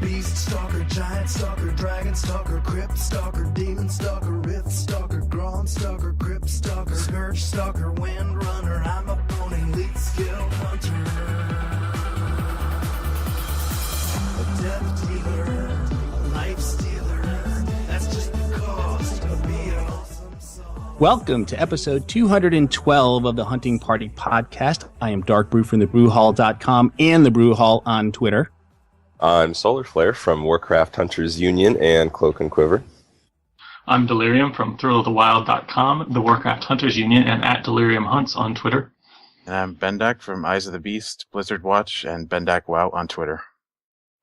beast stalker, giant stalker, dragon stalker, crypt stalker, demon stalker, rift stalker, Gron stalker, crypt stalker, scourge stalker, wind runner. I'm a pony, elite skill hunter, a death dealer, a life stealer. That's just the cost of being awesome sauce. Welcome to episode 212 of the Hunting Party Podcast. I am Dark Brew from thebrewhall.com and the Brew Hall on Twitter. I'm Solar Flare from Warcraft Hunters Union and Cloak and Quiver. I'm Delirium from thrillofthewild.com, the Warcraft Hunters Union, and at Delirium Hunts on Twitter. And I'm Bendak from Eyes of the Beast, Blizzard Watch, and Bendak WoW on Twitter.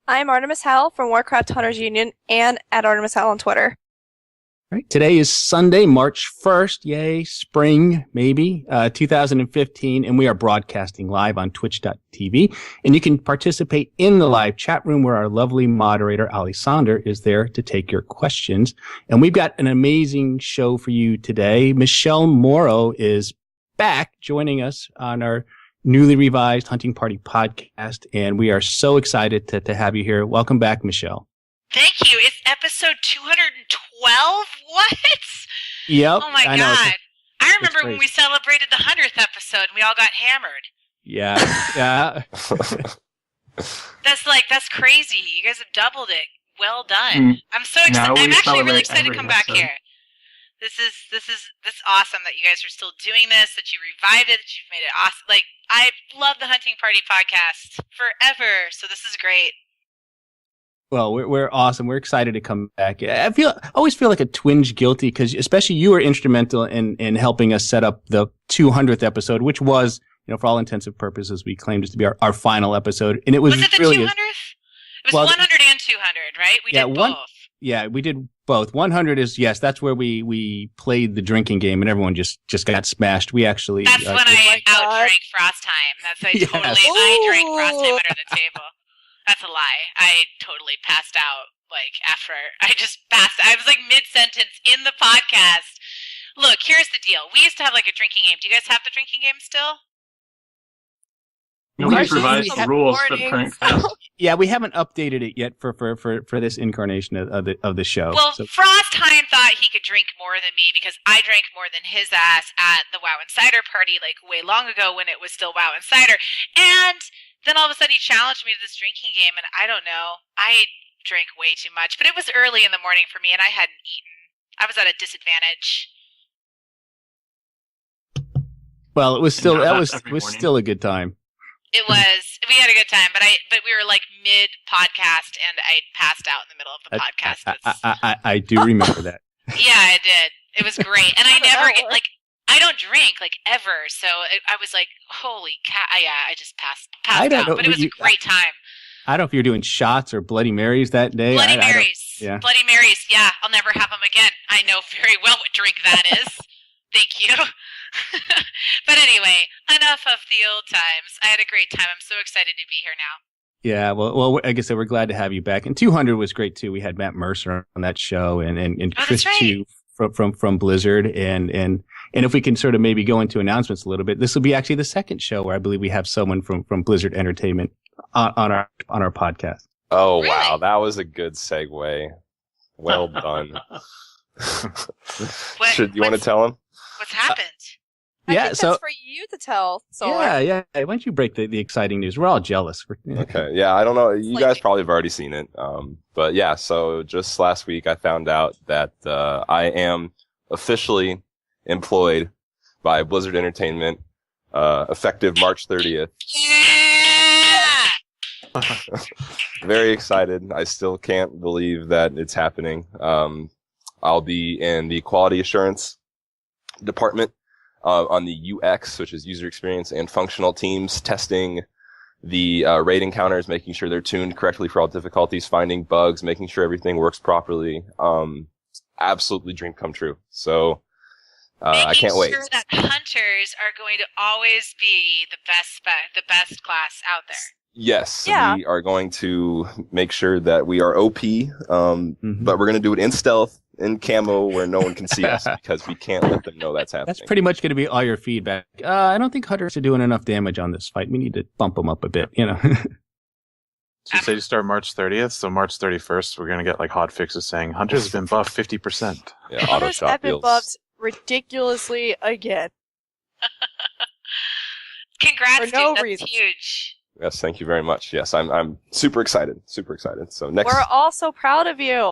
I'm Artemis Howell from Warcraft Hunters Union and at Artemis Howell on Twitter. Right. Today is Sunday, March 1st. Yay, spring, maybe, 2015. And we are broadcasting live on twitch.tv. And you can participate in the live chat room where our lovely moderator, Alexander, is there to take your questions. And we've got an amazing show for you today. Michele Morrow is back joining us on our newly revised Hunting Party Podcast. And we are so excited to have you here. Welcome back, Michele. Thank you. It's episode 212? What? Yep. Oh my I God. know, I remember when we celebrated the 100th episode and we all got hammered. Yeah. Yeah. That's crazy. You guys have doubled it. Well done. I'm so excited. I'm actually really excited to come back here. This is awesome that you guys are still doing this, that you revived it, that you've made it awesome. Like, I love the Hunting Party Podcast forever, so this is great. Well, we're awesome. We're excited to come back. I always feel like a twinge guilty because especially you were instrumental in helping us set up the 200th episode, which was, for all intents and purposes, we claimed it to be our final episode. And it was it the really 200th? It was 100 and 200, right? We did both. Yeah, we did both. 100 is, yes, that's where we played the drinking game and everyone just got smashed. We actually... That's when I outdrank Frost Time. That's I drank Frost Time under the table. That's a lie. I totally passed out, after I just passed. I was, mid-sentence in the podcast. Look, here's the deal. We used to have, a drinking game. Do you guys have the drinking game still? Nobody's revised the rules for the current cast. Yeah, we haven't updated it yet for this incarnation of the show. Well, Frost Time thought he could drink more than me because I drank more than his ass at the WoW Insider party, way long ago when it was still WoW Insider. And then all of a sudden he challenged me to this drinking game, and I don't know. I drank way too much, but it was early in the morning for me, and I hadn't eaten. I was at a disadvantage. Well, it was still still a good time. It was. We had a good time, but we were mid podcast, and I passed out in the middle of the podcast. I do remember that. Yeah, I did. It was great, and I never get I don't drink ever, so I was holy cat! Yeah, I just passed out, but it was a great time. I don't know if you're doing shots or Bloody Marys that day. Bloody Marys, yeah. Bloody Marys. Yeah, I'll never have them again. I know very well what drink that is. Thank you. But anyway, enough of the old times. I had a great time. I'm so excited to be here now. Yeah, well, like I said, we're glad to have you back. And 200 was great too. We had Matt Mercer on that show, and Chris Chu from Blizzard, and if we can sort of maybe go into announcements a little bit, this will be actually the second show where I believe we have someone from Blizzard Entertainment on our podcast. Oh, really? Wow. That was a good segue. Well done. Do you want to tell him? What's happened? I think that's for you to tell. Solar. Yeah. Why don't you break the exciting news? We're all jealous. Okay. Yeah, I don't know. You guys probably have already seen it. But yeah, so just last week I found out that I am officially employed by Blizzard Entertainment, effective March 30th. Yeah! Very excited. I still can't believe that it's happening. I'll be in the quality assurance department on the UX, which is user experience and functional teams, testing the raid encounters, making sure they're tuned correctly for all difficulties, finding bugs, making sure everything works properly. Absolutely dream come true. So I can't wait. Making sure that hunters are going to always be the best class out there. Yes, we are going to make sure that we are OP, but we're going to do it in stealth, in camo, where no one can see us, because we can't let them know that's happening. That's pretty much going to be all your feedback. I don't think hunters are doing enough damage on this fight. We need to bump them up a bit, So you say you start March 30th, so March 31st, we're going to get like hot fixes saying Hunter's has been buffed 50%. Yeah, auto Hunters shop have been deals. buffed ridiculously again. Congrats, For dude. no That's reason. huge. Yes, thank you very much. Yes, I'm super excited. Super excited. So next, We're all so proud of you.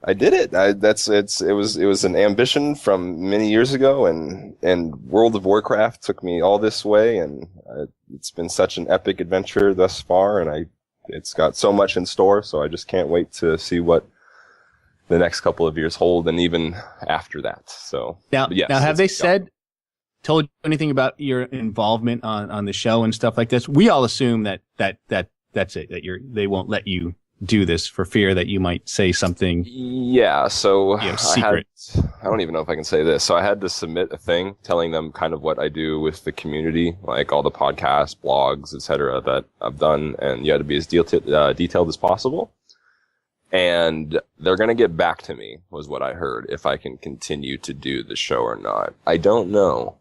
I did it. It was an ambition from many years ago, and World of Warcraft took me all this way, and it's been such an epic adventure thus far, and it's got so much in store. So I just can't wait to see what the next couple of years hold, and even after that. So Now, but yes, have it's- they told you anything about your involvement on the show and stuff like this? We all assume that's it, that they won't let you do this for fear that you might say something. Yeah, so secret. I don't even know if I can say this. So I had to submit a thing telling them kind of what I do with the community, like all the podcasts, blogs, etc. that I've done, and you had to be as detailed as possible. And they're going to get back to me, was what I heard, if I can continue to do the show or not. I don't know.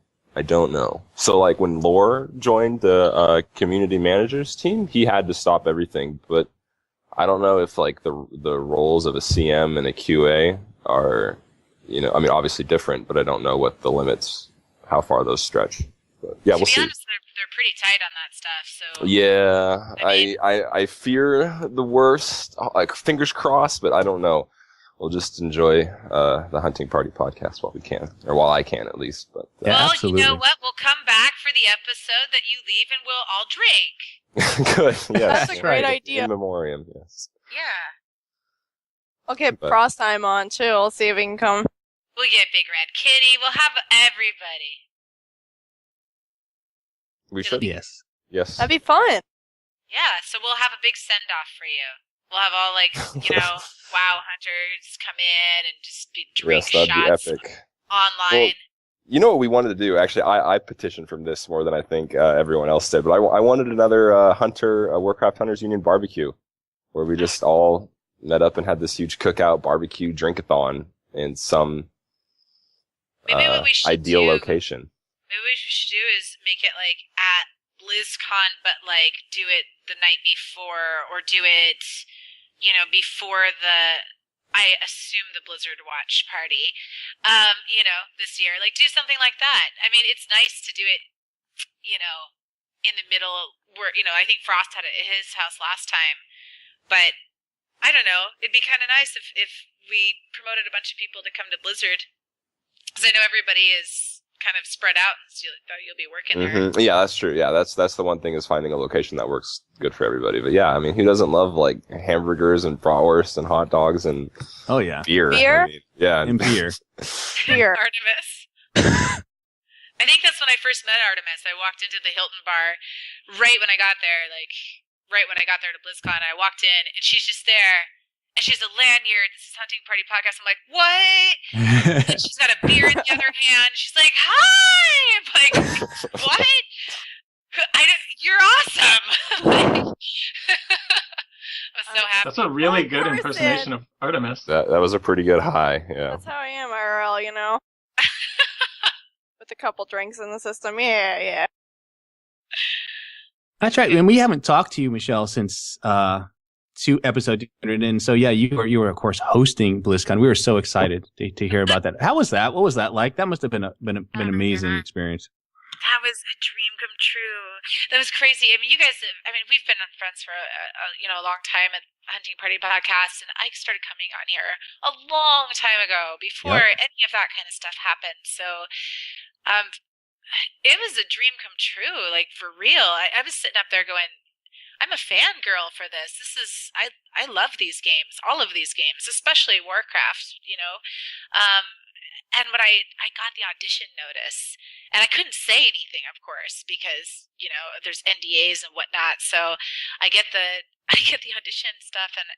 So like when Lore joined the community managers team, he had to stop everything, but I don't know if like the roles of a CM and a QA are, I mean, obviously different, but I don't know what the limits, how far those stretch. But yeah, we'll see. To be honest, they're pretty tight on that stuff. So Yeah, I fear the worst. Like fingers crossed, but I don't know. We'll just enjoy the Hunting Party podcast while we can, or while I can at least. But Yeah, well, absolutely. you know what? We'll come back for the episode that you leave, and we'll all drink. good. Yes, That's a great idea. In memoriam. Yes. Yeah. I'll get But- Frost Time on too. I'll see if he can come. We'll get Big Red Kitty. We'll have everybody. We should. Yes. Yes. That'd be fun. Yeah, so we'll have a big send off for you. We'll have all WoW hunters come in and just drink Yes, that'd shots be epic. online. Well, you know what we wanted to do? Actually, I petitioned from this more than I think everyone else did. But I wanted another Warcraft Hunters Union barbecue, where we just all met up and had this huge cookout, barbecue, drink-a-thon in some Maybe what we should ideal do, location. Maybe what we should do is make it like at BlizzCon, but like do it the night before, or do it, before I assume the Blizzard Watch party, this year. Like do something like that. I mean, it's nice to do it, in the middle where, I think Frost had it at his house last time, but I don't know. It'd be kind of nice if we promoted a bunch of people to come to Blizzard, because I know everybody is kind of spread out, so you'll be working there. Mm-hmm. Yeah, that's true. Yeah, that's the one thing, is finding a location that works good for everybody. But yeah, I mean, who doesn't love like hamburgers and bratwurst and hot dogs and Oh yeah. beer? Beer? I mean, yeah, And beer. Beer. Artemis. I think that's when I first met Artemis. I walked into the Hilton bar right when I got there, to BlizzCon. I walked in and she's just there. And she's a lanyard. This is Hunting Party Podcast. I'm like, what? And she's got a beer in the other hand. She's like, hi. I'm like, what? You're awesome. I was so happy. That's a really good person. impersonation of Artemis. that was a pretty good high. Yeah. That's how I am, IRL, With a couple drinks in the system. Yeah. That's right. And we haven't talked to you, Michelle, since episode 200. And so, yeah, you were of course hosting BlizzCon. We were so excited to hear about that. How was that? What was that like? That must have been an amazing experience. That was a dream come true. That was crazy. I mean, you guys, we've been friends for a long time at Hunting Party Podcast, and I started coming on here a long time ago, before any of that kind of stuff happened. So, it was a dream come true, like for real. I was sitting up there going, I'm a fangirl for this. I love these games, all of these games, especially Warcraft, and when I got the audition notice, and I couldn't say anything, of course, because, there's NDAs and whatnot. So I get the audition stuff, and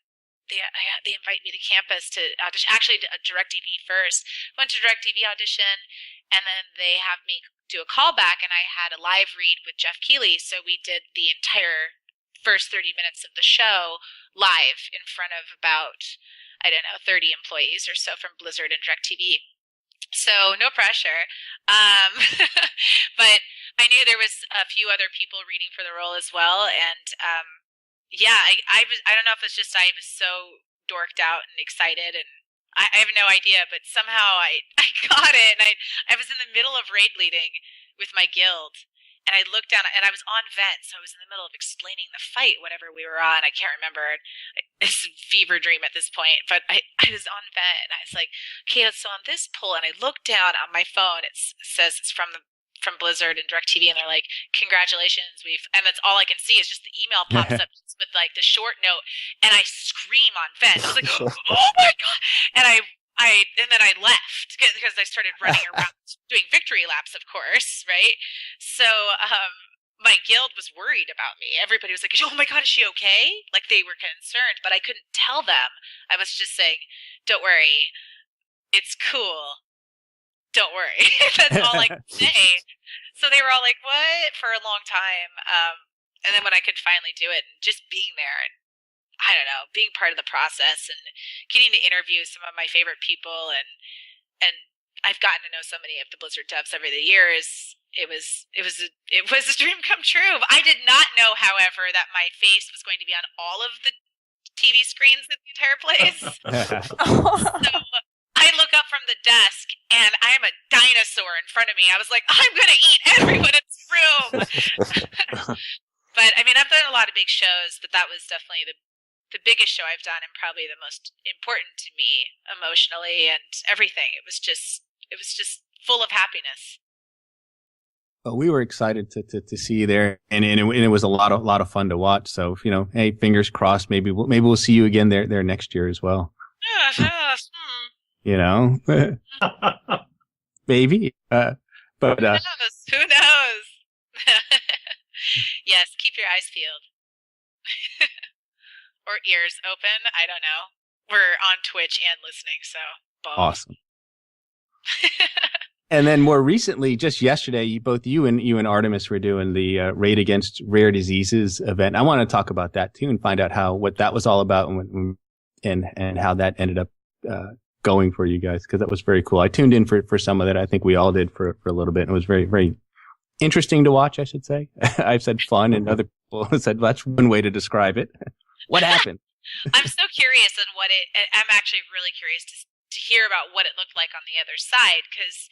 they invite me to campus to audition. Actually, a DirecTV first. Went to DirecTV audition, and then they have me do a callback, and I had a live read with Jeff Keighley. So we did the entire first 30 minutes of the show live in front of about, 30 employees or so from Blizzard and DirecTV. So no pressure. But I knew there was a few other people reading for the role as well, and yeah, I don't know if it's just I was so dorked out and excited, and I have no idea, but somehow I got it, and I was in the middle of raid leading with my guild, and I looked down, and I was on vent, so I was in the middle of explaining the fight, whatever we were on. I can't remember. It's a fever dream at this point, but I was on vent, and I was like, okay, so on this pull, and I looked down on my phone. It says it's from Blizzard and DirecTV, and they're like, congratulations, and that's all I can see is just the email pops up with like the short note, and I scream on vent. I was like, oh my god, and then I left because I started running around doing victory laps, of course, right? So my guild was worried about me. Everybody was like, oh my god, is she okay? Like, they were concerned, but I couldn't tell them. I was just saying, don't worry, it's cool. Don't worry. That's all I could say. So they were all like, what? For a long time. And then when I could finally do it, and just being there, and I don't know, being part of the process, and getting to interview some of my favorite people, and I've gotten to know so many of the Blizzard devs over the years. It was a dream come true. I did not know, however, that my face was going to be on all of the TV screens in the entire place. So I look up from the desk, and I am a dinosaur in front of me. I was like, I'm going to eat everyone in this room. But, I mean, I've done a lot of big shows, but that was definitely the biggest show I've done, and probably the most important to me emotionally and everything. It was just full of happiness. Well, we were excited to see you there, and it was a lot of fun to watch. So, hey, fingers crossed. Maybe we'll see you again there next year as well. Maybe. But who knows? Who knows? Yes, keep your eyes peeled. Or ears open. I don't know. We're on Twitch and listening, so both. Awesome. And then more recently, just yesterday, both you and Artemis were doing the Raid Against Rare Diseases event. I want to talk about that too and find out what that was all about and how that ended up going for you guys, because that was very cool. I tuned in for some of that. I think we all did for a little bit, and it was very, very interesting to watch, I should say. I've said fun, and other people have said that's one way to describe it. What happened? I'm so curious on I'm actually really curious to hear about what it looked like on the other side, because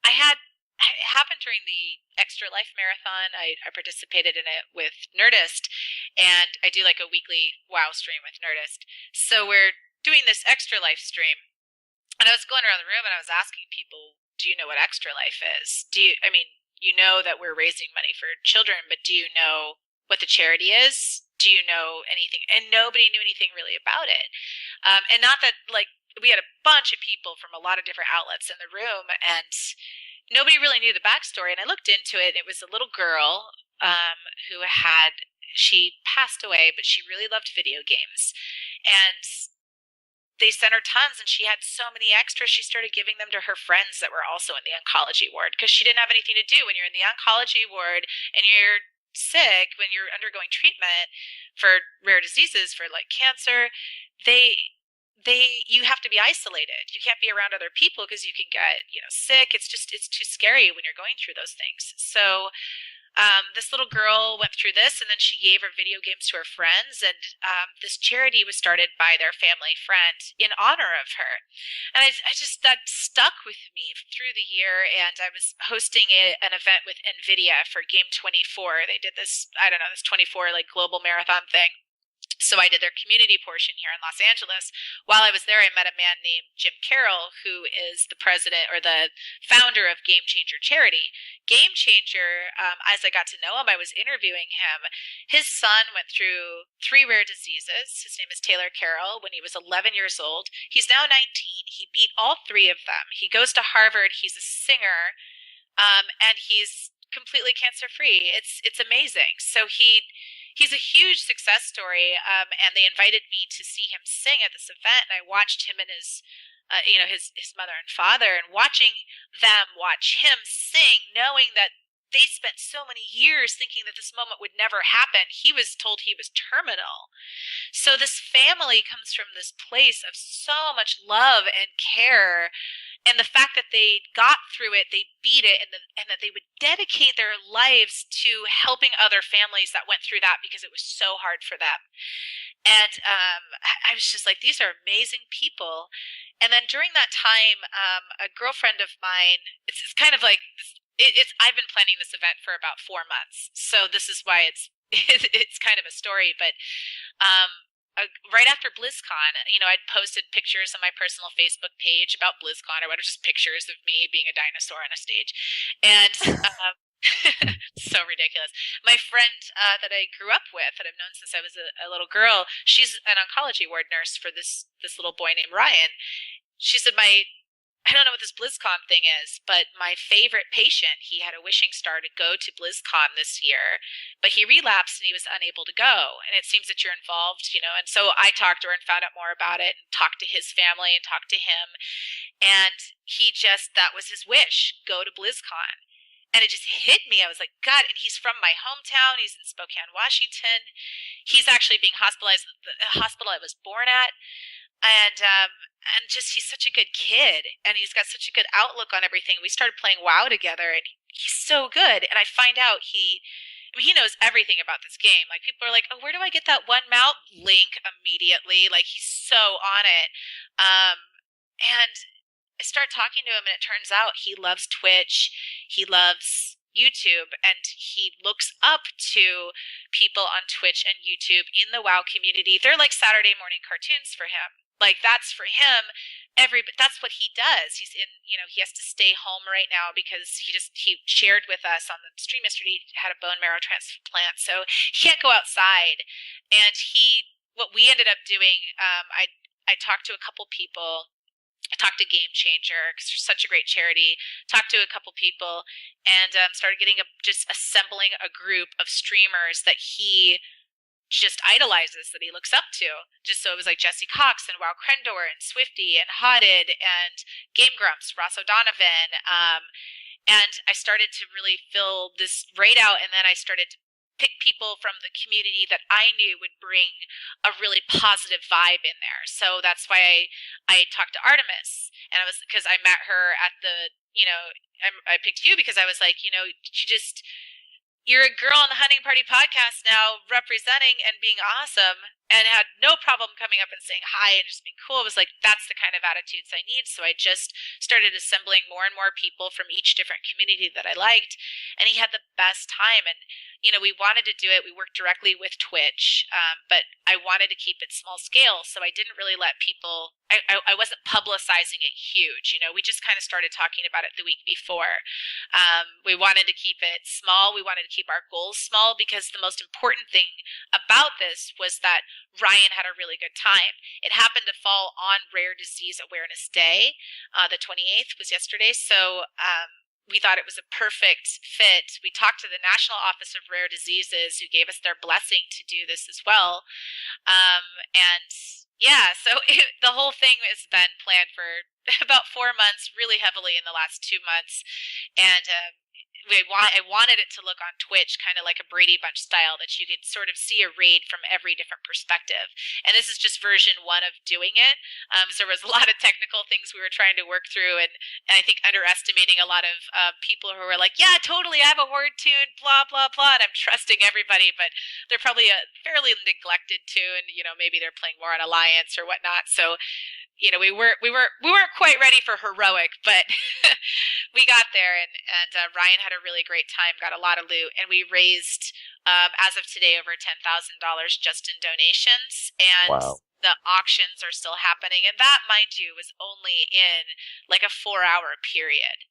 it happened during the Extra Life Marathon. I participated in it with Nerdist, and I do like a weekly WoW stream with Nerdist. So we're doing this Extra Life stream, and I was going around the room and I was asking people, do you know what Extra Life is? You know that we're raising money for children, but do you know what the charity is? Do you know anything? And nobody knew anything really about it. And not that, like, we had a bunch of people from a lot of different outlets in the room, and nobody really knew the backstory. And I looked into it, and it was a little girl she passed away, but she really loved video games. And they sent her tons, and she had so many extras, she started giving them to her friends that were also in the oncology ward, because she didn't have anything to do when you're in the oncology ward and you're sick, when you're undergoing treatment for rare diseases, for like cancer. You have to be isolated. You can't be around other people because you can get sick. It's too scary when you're going through those things. So this little girl went through this, and then she gave her video games to her friends, and this charity was started by their family friend in honor of her. And that stuck with me through the year, and I was hosting an event with NVIDIA for Game 24. They did this 24 like global marathon thing. So I did their community portion here in Los Angeles. While I was there, I met a man named Jim Carroll, who is the president or the founder of Game Changer Charity. Game Changer, as I got to know him, I was interviewing him. His son went through 3 rare diseases. His name is Taylor Carroll. When he was 11 years old, he's now 19. He beat all 3 of them. He goes to Harvard. He's a singer, and he's completely cancer-free. It's amazing. So he's a huge success story, and they invited me to see him sing at this event, and I watched him and his mother and father, and watching them watch him sing, knowing that they spent so many years thinking that this moment would never happen. He was told he was terminal. So this family comes from this place of so much love and care, And the fact that they got through it, they beat it, and that they would dedicate their lives to helping other families that went through that because it was so hard for them. And I was just like, these are amazing people. And then during that time, a girlfriend of mine, it's kind of like, I've been planning this event for about 4 months. So this is why it's kind of a story. But right after BlizzCon, I'd posted pictures on my personal Facebook page about BlizzCon or whatever, just pictures of me being a dinosaur on a stage. And so ridiculous. My friend that I grew up with, that I've known since I was a little girl, she's an oncology ward nurse for this little boy named Ryan. She said, I don't know what this BlizzCon thing is, but my favorite patient, he had a wishing star to go to BlizzCon this year, but he relapsed and he was unable to go. And it seems that you're involved, and so I talked to her and found out more about it and talked to his family and talked to him. And that was his wish, go to BlizzCon. And it just hit me. I was like, God, and he's from my hometown. He's in Spokane, Washington. He's actually being hospitalized at the hospital I was born at. And just, he's such a good kid, and he's got such a good outlook on everything. We started playing WoW together, and he's so good. And I find out he knows everything about this game. Like, people are like, oh, where do I get that one mount link immediately? Like, he's so on it. And I start talking to him, and it turns out he loves Twitch, he loves YouTube, and he looks up to people on Twitch and YouTube in the WoW community. They're like Saturday morning cartoons for him. Like, that's for him. That's what he does. He's in, he has to stay home right now because he shared with us on the stream yesterday, he had a bone marrow transplant, so he can't go outside. And what we ended up doing, I talked to a couple people. I talked to Game Changer because they're such a great charity. Talked to a couple people and started just assembling a group of streamers that he just idolizes, that he looks up to. Just so it was like Jesse Cox and Wow Krendor and Swifty and Hotted and Game Grumps, Ross O'Donovan. And I started to really fill this raid out, and then I started to pick people from the community that I knew would bring a really positive vibe in there. So that's why I talked to Artemis, and because I met her at the, I picked you because I was like, you're a girl on the Hunting Party podcast now, representing and being awesome, and had no problem coming up and saying hi and just being cool. It was like, that's the kind of attitudes I need. So I just started assembling more and more people from each different community that I liked, and he had the best time. And we wanted to do it. We worked directly with Twitch, but I wanted to keep it small scale, so I didn't really let people. I wasn't publicizing it huge. We just kind of started talking about it the week before. We wanted to keep it small. We wanted to keep our goals small because the most important thing about this was that Ryan had a really good time. It happened to fall on Rare Disease Awareness Day. The 28th was yesterday, so we thought it was a perfect fit. We talked to the National Office of Rare Diseases, who gave us their blessing to do this as well. And yeah, so the whole thing has been planned for about 4 months, really heavily in the last 2 months. And I wanted it to look on Twitch kind of like a Brady Bunch style, that you could sort of see a raid from every different perspective. And this is just version 1 of doing it. So there was a lot of technical things we were trying to work through, and I think underestimating a lot of people who were like, yeah, totally, I have a horde tune, blah, blah, blah, and I'm trusting everybody, but they're probably fairly neglected tune, maybe they're playing more on Alliance or whatnot. So we weren't quite ready for heroic, but we got there, and Ryan had a really great time, got a lot of loot, and we raised, as of today, over $10,000 just in donations, and Wow. the auctions are still happening, and that, mind you, was only in like a 4-hour period.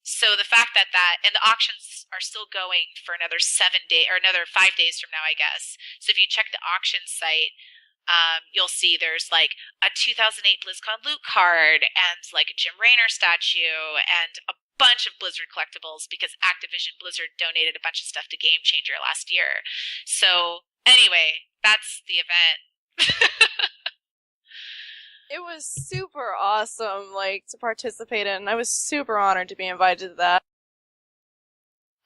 So the fact that and the auctions are still going for another 7 days, or another 5 days from now, I guess. So if you check the auction site, you'll see there's like a 2008 BlizzCon loot card and like a Jim Raynor statue and a bunch of Blizzard collectibles, because Activision Blizzard donated a bunch of stuff to Game Changer last year. So anyway, that's the event. It was super awesome, to participate in. I was super honored to be invited to that.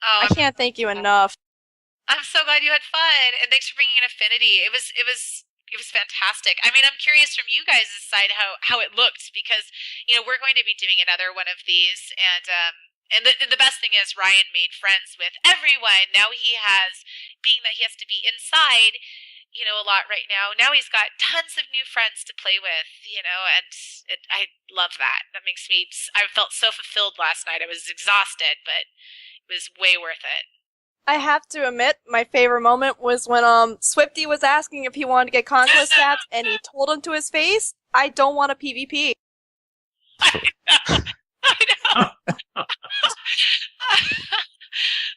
Oh, I can't thank you enough. I'm so glad you had fun, and thanks for bringing in Affinity. It was it was fantastic. I mean, I'm curious from you guys' side how it looked, because we're going to be doing another one of these, and the best thing is Ryan made friends with everyone. Now being that he has to be inside, a lot right now. Now he's got tons of new friends to play with, and I love that. That makes me. I felt so fulfilled last night. I was exhausted, but it was way worth it. I have to admit, my favorite moment was when Swifty was asking if he wanted to get Conquest stats, and he told him to his face, "I don't want a PvP." I know.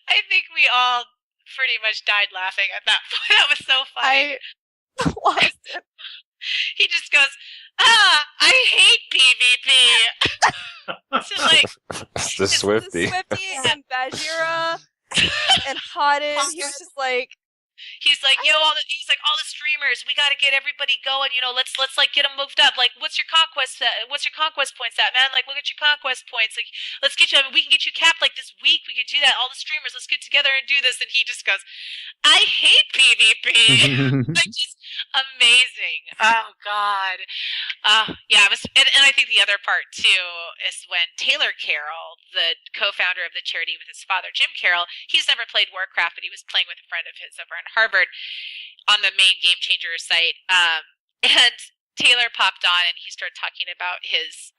I think we all pretty much died laughing at that point. That was so funny. I lost it. He just goes, I hate PvP. So It's the Swifty. Swifty and Bajira and Hodden. He was just like, he's like, all the streamers, we got to get everybody going. Let's like get them moved up. Like, what's your conquest points at, man? Like, look at your conquest points. Like, let's get you. We can get you capped like this week. We could do that. All the streamers, let's get together and do this. And he just goes, I hate PvP. Like, just amazing. Oh God. Yeah. It was, and I think the other part too is when Taylor Carroll, the co-founder of the charity with his father, Jim Carroll, he's never played Warcraft, but he was playing with a friend of his over in Harvard on the main Game Changer site. And Taylor popped on and he started talking about his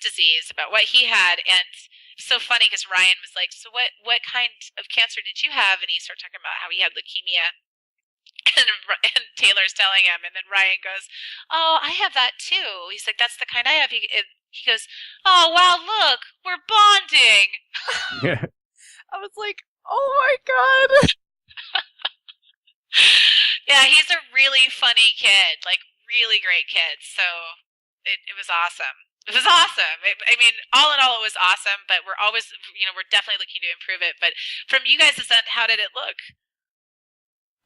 disease, about what he had. And so funny because Ryan was like, so what kind of cancer did you have? And he started talking about how he had leukemia. And Taylor's telling him, and then Ryan goes, oh, I have that too. He's like, that's the kind I have. He goes, oh, wow, look, we're bonding. Yeah. I was like, oh my God. Yeah, he's a really funny kid, like really great kid. So it was awesome. It was awesome. I mean, all in all, it was awesome. But we're always, we're definitely looking to improve it. But from you guys' end, how did it look?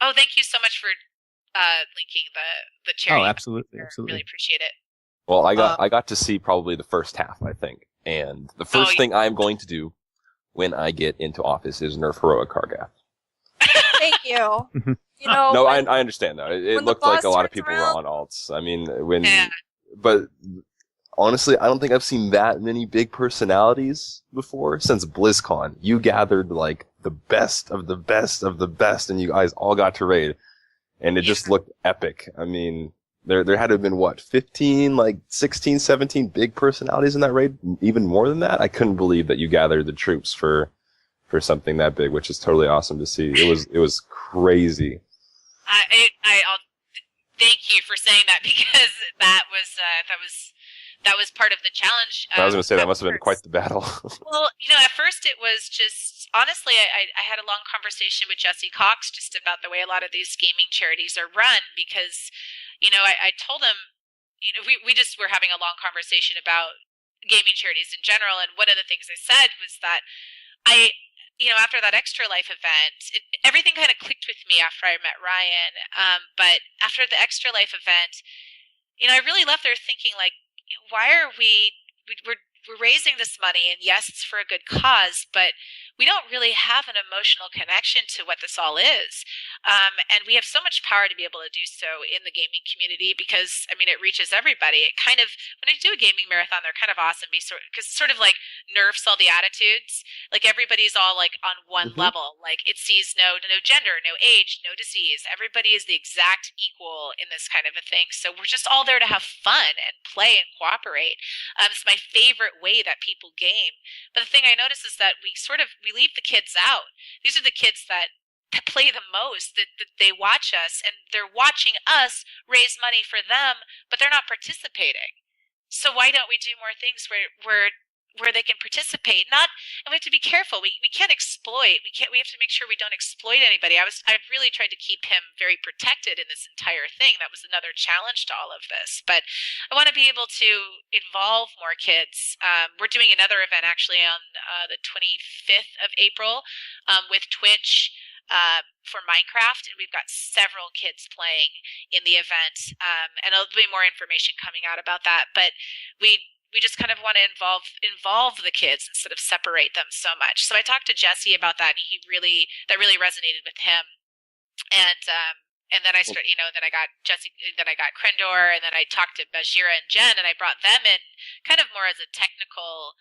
Oh, thank you so much for linking the charity. Oh, absolutely, I absolutely. really appreciate it. Well, I got to see probably the first half, I think. And the first thing I'm going to do when I get into office is nerf Heroic Kargath. Thank you. No, I understand that. It looked like a lot of people were on alts. I mean, but honestly, I don't think I've seen that many big personalities before since BlizzCon. You gathered like the best of the best of the best, and you guys all got to raid, and it just looked epic. I mean, there had to have been 15, like 16, 17 big personalities in that raid, even more than that. I couldn't believe that you gathered the troops for something that big, which is totally awesome to see. It was crazy. I'll thank you for saying that, because that was part of the challenge. I was going to say that must have been quite the battle. Well, at first it was just, honestly, I had a long conversation with Jesse Cox just about the way a lot of these gaming charities are run, because, I told him, we just were having a long conversation about gaming charities in general, and one of the things I said was that after that Extra Life event, everything kind of clicked with me after I met Ryan. But after the Extra Life event, I really left there thinking, like, why are we're raising this money, and yes, it's for a good cause, but we don't really have an emotional connection to what this all is. And we have so much power to be able to do so in the gaming community, because, I mean, it reaches everybody. It kind of, when I do a gaming marathon, they're kind of awesome because it sort of like nerfs all the attitudes. Like, everybody's all like on one level. Like, it sees no gender, no age, no disease. Everybody is the exact equal in this kind of a thing. So we're just all there to have fun and play and cooperate. It's my favorite way that people game. But the thing I notice is that we leave the kids out. These are the kids that play the most, that they watch us, and they're watching us raise money for them, but they're not participating. So why don't we do more things where they can participate? And we have to be careful. We can't exploit. We have to make sure we don't exploit anybody. I've really tried to keep him very protected in this entire thing. That was another challenge to all of this. But I want to be able to involve more kids. We're doing another event actually on the 25th of April with Twitch for Minecraft, and we've got several kids playing in the event. And there'll be more information coming out about that. But we just kind of want to involve the kids instead of separate them so much. So I talked to Jesse about that, and that really resonated with him. And And then I then I got Jesse, then I got Krendor, and then I talked to Bajira and Jen, and I brought them in kind of more as a technical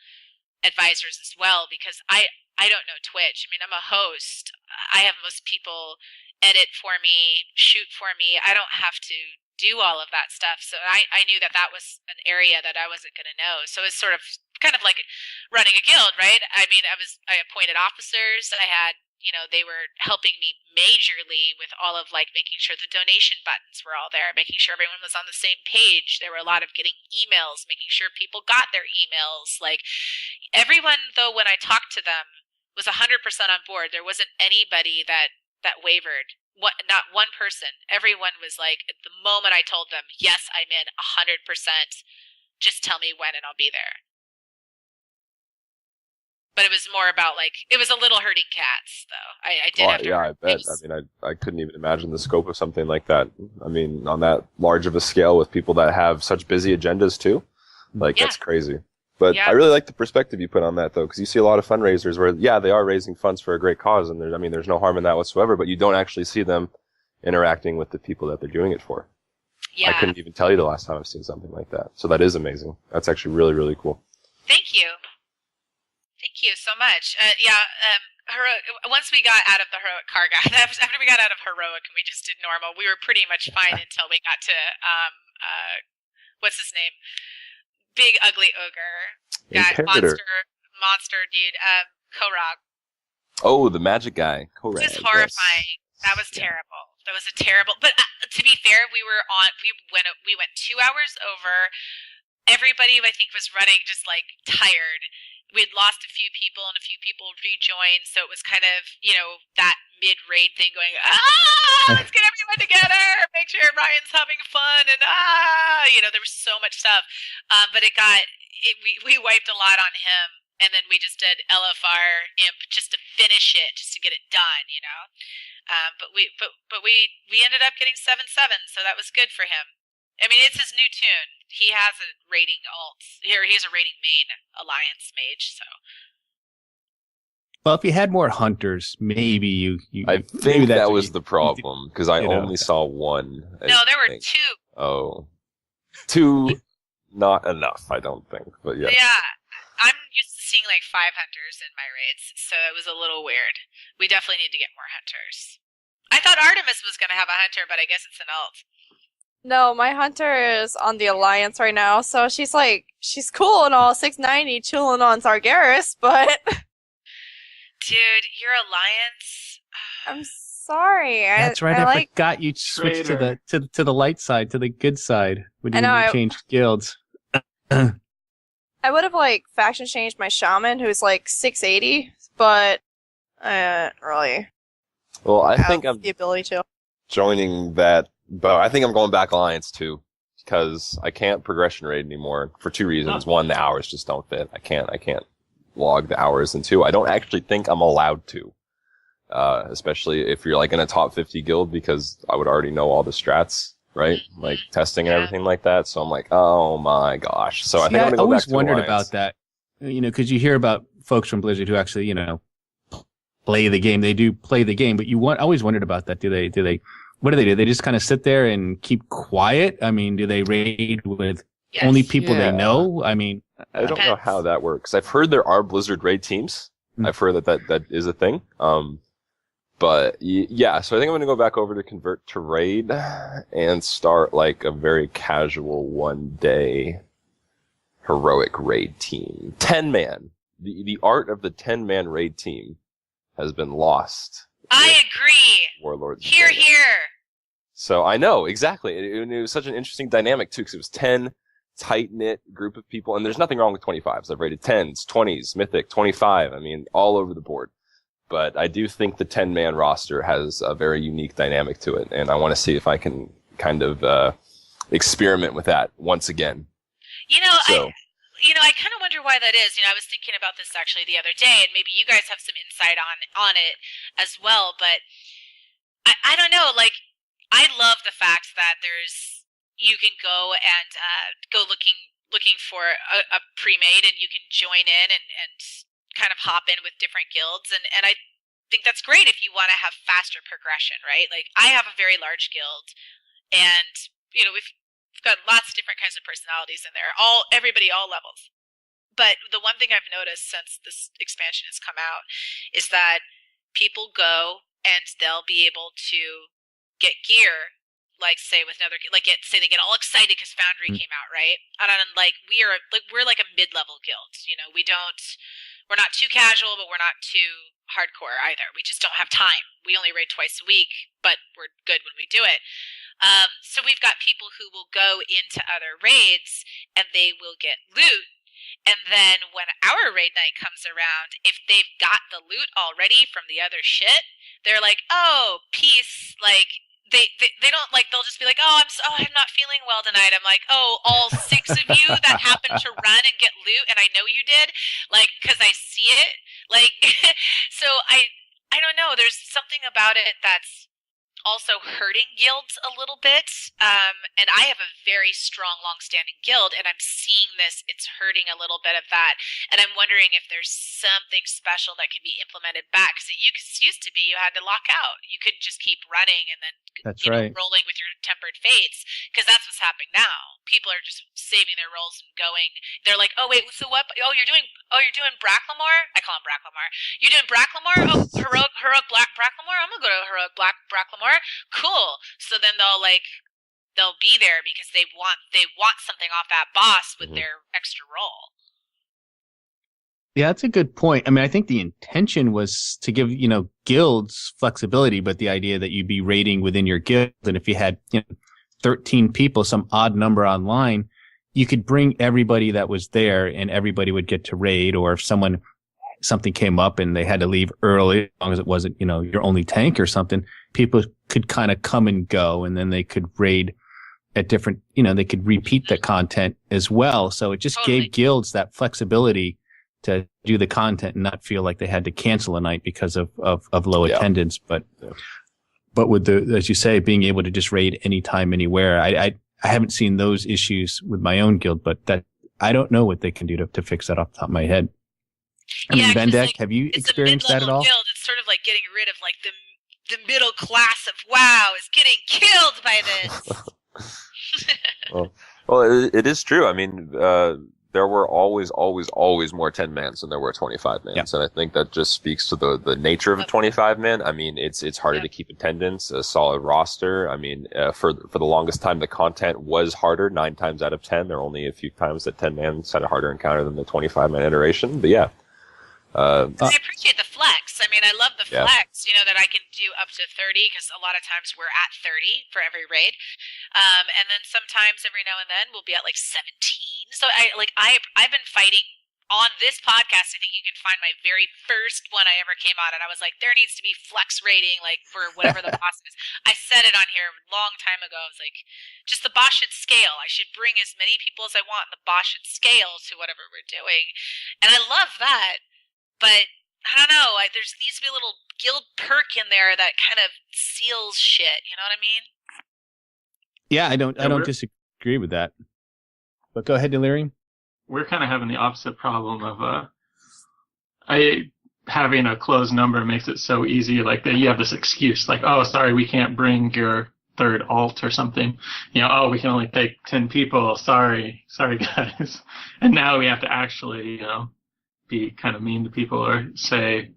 advisors as well, because I don't know Twitch. I mean, I'm a host. I have most people edit for me, shoot for me. I don't have to do all of that stuff. So I knew that was an area that I wasn't going to know. So it's sort of kind of like running a guild, right? I mean, I appointed officers. I had, they were helping me majorly with all of like making sure the donation buttons were all there, making sure everyone was on the same page. There were a lot of getting emails, making sure people got their emails. Like everyone, though, when I talked to them, was 100% on board. There wasn't anybody that wavered. Not one person. Everyone was like, at the moment I told them, yes, I'm in 100%. Just tell me when and I'll be there. But it was more about it was a little herding cats, though. I did have to. Yeah, I bet. I mean, I couldn't even imagine the scope of something like that. I mean, on that large of a scale with people that have such busy agendas too, that's crazy. But I really like the perspective you put on that, though, because you see a lot of fundraisers where, they are raising funds for a great cause, and there's no harm in that whatsoever. But you don't actually see them interacting with the people that they're doing it for. Yeah. I couldn't even tell you the last time I've seen something like that. So that is amazing. That's actually really, really cool. Thank you. Thank you so much. Once we got out of the heroic Karga, after we got out of heroic and we just did normal, we were pretty much fine until we got to what's his name? Big ugly ogre. That monster dude. Korag. Oh, the magic guy. Korag. It was horrifying. Yes. That was terrible. That was a terrible. But to be fair, we went 2 hours over. Everybody, I think, was running just tired. We had lost a few people, and a few people rejoined, so it was kind of, that mid-raid thing going, let's get everyone together, make sure Ryan's having fun, and there was so much stuff. But we wiped a lot on him, and then we just did LFR Imp just to finish it, just to get it done, But we ended up getting 7-7, so that was good for him. I mean, it's his new tune. He has a rating alt. Here, he has a rating main alliance mage. So, well, if you had more hunters, maybe you. I think that was the problem because I only saw one. No, there were two. Oh, two, not enough. I don't think, but yeah. Yeah, I'm used to seeing 5 hunters in my raids, so it was a little weird. We definitely need to get more hunters. I thought Artemis was going to have a hunter, but I guess it's an alt. No, my hunter is on the Alliance right now, so she's cool and all, 690, chilling on Sargeras, but... Dude, your Alliance... I'm sorry. That's right, I forgot you switched to the light side, to the good side, when you changed guilds. I would have, faction changed my Shaman, who's, 680, but really... Well, I think I'm the ability to. Joining that... But I think I'm going back Alliance too, because I can't progression raid anymore for 2 reasons. One, the hours just don't fit. I can't log the hours, and 2, I don't actually think I'm allowed to. Especially if you're in a top 50 guild, because I would already know all the strats, right? Testing and everything like that. So I'm oh my gosh. So I think I'm gonna go back to always wondered Alliance. about that, because you hear about folks from Blizzard who actually, play the game. They do play the game, but always wondered about that. Do they? What do? They just kind of sit there and keep quiet? I mean, do they raid with only people they know? I mean, I don't know how that works. I've heard there are Blizzard raid teams. I've heard that is a thing. But yeah, so I think I'm going to go back over to convert to raid and start a very casual 1-day heroic raid team. 10-man. The art of the 10-man raid team has been lost. I agree. Warlords. Here. So I know, exactly. It was such an interesting dynamic, too, because it was 10 tight-knit group of people, and there's nothing wrong with 25s. I've rated 10s, 20s, Mythic, 25, I mean, all over the board. But I do think the 10-man roster has a very unique dynamic to it, and I want to see if I can kind of experiment with that once again. I kind of wonder why that is. I was thinking about this actually the other day, and maybe you guys have some insight on it as well, but I don't know, I love the fact that you can go and go looking for a pre-made, and you can join in and kind of hop in with different guilds, and I think that's great if you want to have faster progression, right? Like, I have a very large guild, and we've got lots of different kinds of personalities in there, everybody, all levels. But the one thing I've noticed since this expansion has come out is that people go and they'll be able to get gear, like say with another, like say they get all excited because Foundry came out, right? And like we're like a mid-level guild. We're not too casual, but we're not too hardcore either. We just don't have time. We only raid twice a week, but we're good when we do it. So we've got people who will go into other raids and they will get loot. And then when our raid night comes around, if they've got the loot already from the other shit, they're like, oh, peace. Like, they don't, like, they'll just be like, I'm not feeling well tonight. I'm like, oh, all 6 of you that happened to run and get loot, and I know you did, like, because I see it. Like, so I don't know. There's something about it that's also hurting guilds a little bit, and I have a very strong, long-standing guild, and I'm seeing this. It's hurting a little bit of that, and I'm wondering if there's something special that can be implemented back, because it used to be you had to lock out. You couldn't just keep running and then rolling with your tempered fates, because that's what's happening now. People are just saving their rolls and going. They're like, oh wait, so what? Oh, you're doing Bracklemore? I call him Bracklemore. You're doing Bracklemore? Oh, heroic Bracklemore? I'm gonna go to heroic Bracklemore. Cool. So then they'll be there because they want something off that boss with their extra roll. Yeah, that's a good point. I mean, I think the intention was to give, guilds flexibility, but the idea that you'd be raiding within your guild, and if you had, 13 people, some odd number online, you could bring everybody that was there and everybody would get to raid, or if something came up and they had to leave early, as long as it wasn't, your only tank or something, people could kind of come and go, and then they could raid at different, they could repeat the content as well. So it just gave guilds that flexibility to do the content and not feel like they had to cancel a night because of low attendance. But with as you say, being able to just raid anytime, anywhere, I haven't seen those issues with my own guild, but that I don't know what they can do to fix that off the top of my head. I mean, Vendek, have you experienced that at all? Guild, it's sort of like getting rid of like the middle class of WoW is getting killed by this. well, it is true. I mean, there were always more 10-mans than there were 25-mans, and I think that just speaks to the nature of a 25-man. I mean, it's harder to keep attendance, a solid roster. I mean, for the longest time, the content was harder. 9 times out of 10, there were only a few times that 10-mans had a harder encounter than the 25-man iteration. But yeah. I appreciate the flex. I mean, I love the flex, that I can do up to 30, because a lot of times we're at 30 for every raid. And then sometimes every now and then we'll be at like 17. So I've been fighting on this podcast. I think you can find my very first one I ever came on, and I was like, there needs to be flex rating, like for whatever the boss is. I said it on here a long time ago. I was like, just the boss should scale. I should bring as many people as I want, and the boss should scale to whatever we're doing. And I love that. But I don't know, there needs to be a little guild perk in there that kind of seals shit. You know what I mean? Yeah, I don't disagree with that. But go ahead, Delirium. We're kind of having the opposite problem of having a closed number makes it so easy. Like that, you have this excuse, like, oh, sorry, we can't bring your third alt or something. We can only take 10 people. Sorry, guys. And now we have to actually, be kind of mean to people or say,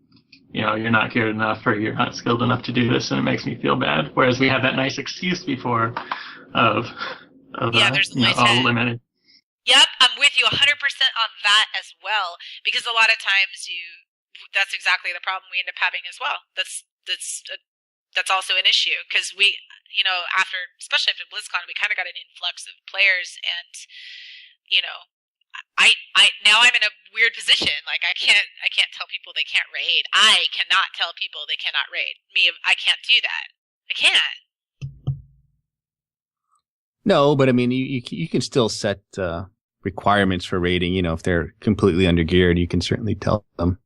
you're not good enough or you're not skilled enough to do this, and it makes me feel bad. Whereas we had that nice excuse before of there's all limited. Yep, I'm with you 100% on that as well, because a lot of times that's exactly the problem we end up having as well. That's also an issue, because we, especially after BlizzCon, we kind of got an influx of players, and now I'm in a weird position. Like I can't tell people they can't raid. I cannot tell people they cannot raid. I can't do that. I can't. No, but I mean, you can still set requirements for raiding. If they're completely undergeared, you can certainly tell them.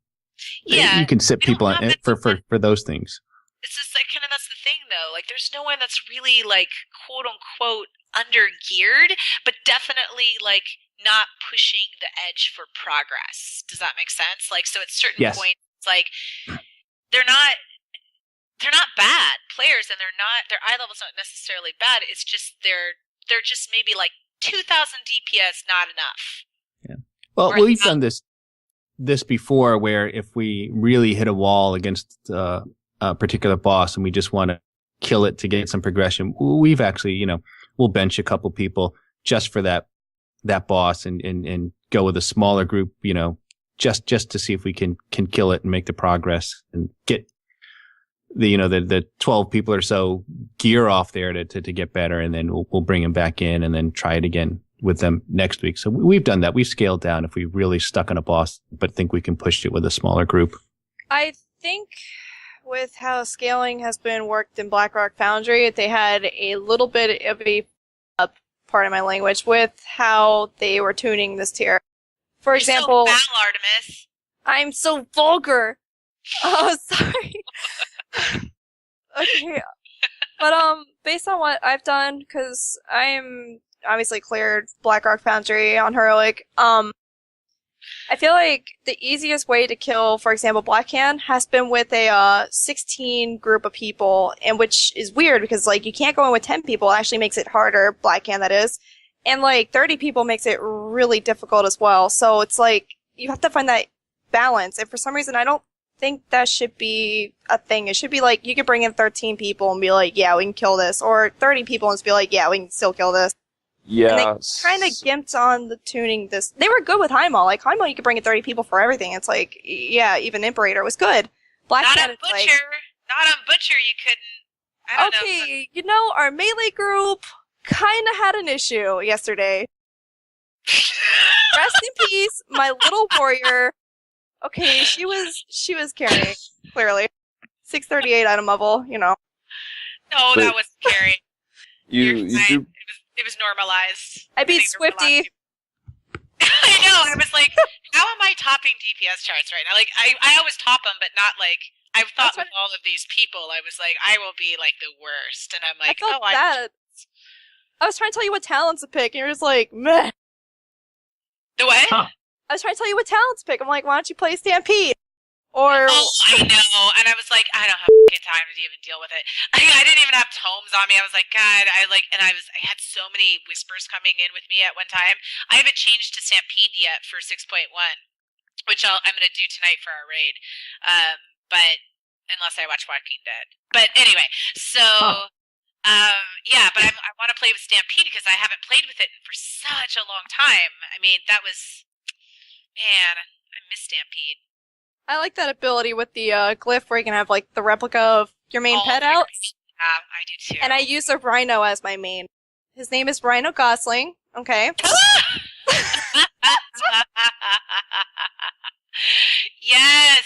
Yeah, you can sit people on for those things. It's just like kind of that's the thing though. Like there's no one that's really like quote unquote undergeared, but definitely like not pushing the edge for progress. Does that make sense? Like, so at certain points, it's like they're not bad players, and their eye level's not necessarily bad. It's just they're just maybe like 2,000 DPS, not enough. Yeah. Well, we've done this before, where if we really hit a wall against a particular boss and we just want to kill it to get some progression, we've actually, we'll bench a couple people just for that boss and go with a smaller group, just to see if we can kill it and make the progress and get the 12 people or so gear off there to get better, and then we'll bring them back in and then try it again with them next week. So we've done that. We've scaled down if we really stuck on a boss, but think we can push it with a smaller group. I think with how scaling has been worked in Blackrock Foundry, they had a little bit of a pardon my language, with how they were tuning this tier. For example, so foul, Artemis. I'm so vulgar. Oh, sorry. Okay. But based on what I've done, because I'm obviously cleared Blackrock Foundry on Heroic, I feel like the easiest way to kill, for example, Blackhand has been with a 16 group of people, and which is weird because you can't go in with 10 people. It actually makes it harder, Blackhand that is, and 30 people makes it really difficult as well. So it's you have to find that balance, and for some reason I don't think that should be a thing. It should be you could bring in 13 people and be yeah, we can kill this, or 30 people and just be yeah, we can still kill this. Yeah. And they kind of gimped on the tuning this. They were good with Heimel. Heimel, you could bring in 30 people for everything. It's yeah, even Imperator was good. Black not Cat on Butcher. Not on Butcher, you couldn't. I don't know. Okay, our melee group kind of had an issue yesterday. Rest in peace, my little warrior. Okay, she was carrying, clearly. 638 item level, No, that was scary. It was normalized. I beat Swifty. I know. I was how am I topping DPS charts right now? I always top them, but not I've thought with all of these people, I was I will be the worst, and I'm I felt bad. I was trying to tell you what talents to pick, and you're just meh. The what? Huh. I was trying to tell you what talents to pick. I'm why don't you play Stampede? Or I know, and I was I don't have fucking time to even deal with it. I didn't even have tomes on me. I was God, I had so many whispers coming in with me at one time. I haven't changed to Stampede yet for 6.1, which I'm gonna do tonight for our raid. But unless I watch Walking Dead. But anyway, so yeah, but I want to play with Stampede because I haven't played with it for such a long time. I mean, that was, man, I miss Stampede. I like that ability with the glyph where you can have the replica of your main pet out. Yeah, I do too. And I use a Rhino as my main. His name is Rhino Gosling. Okay. Yes.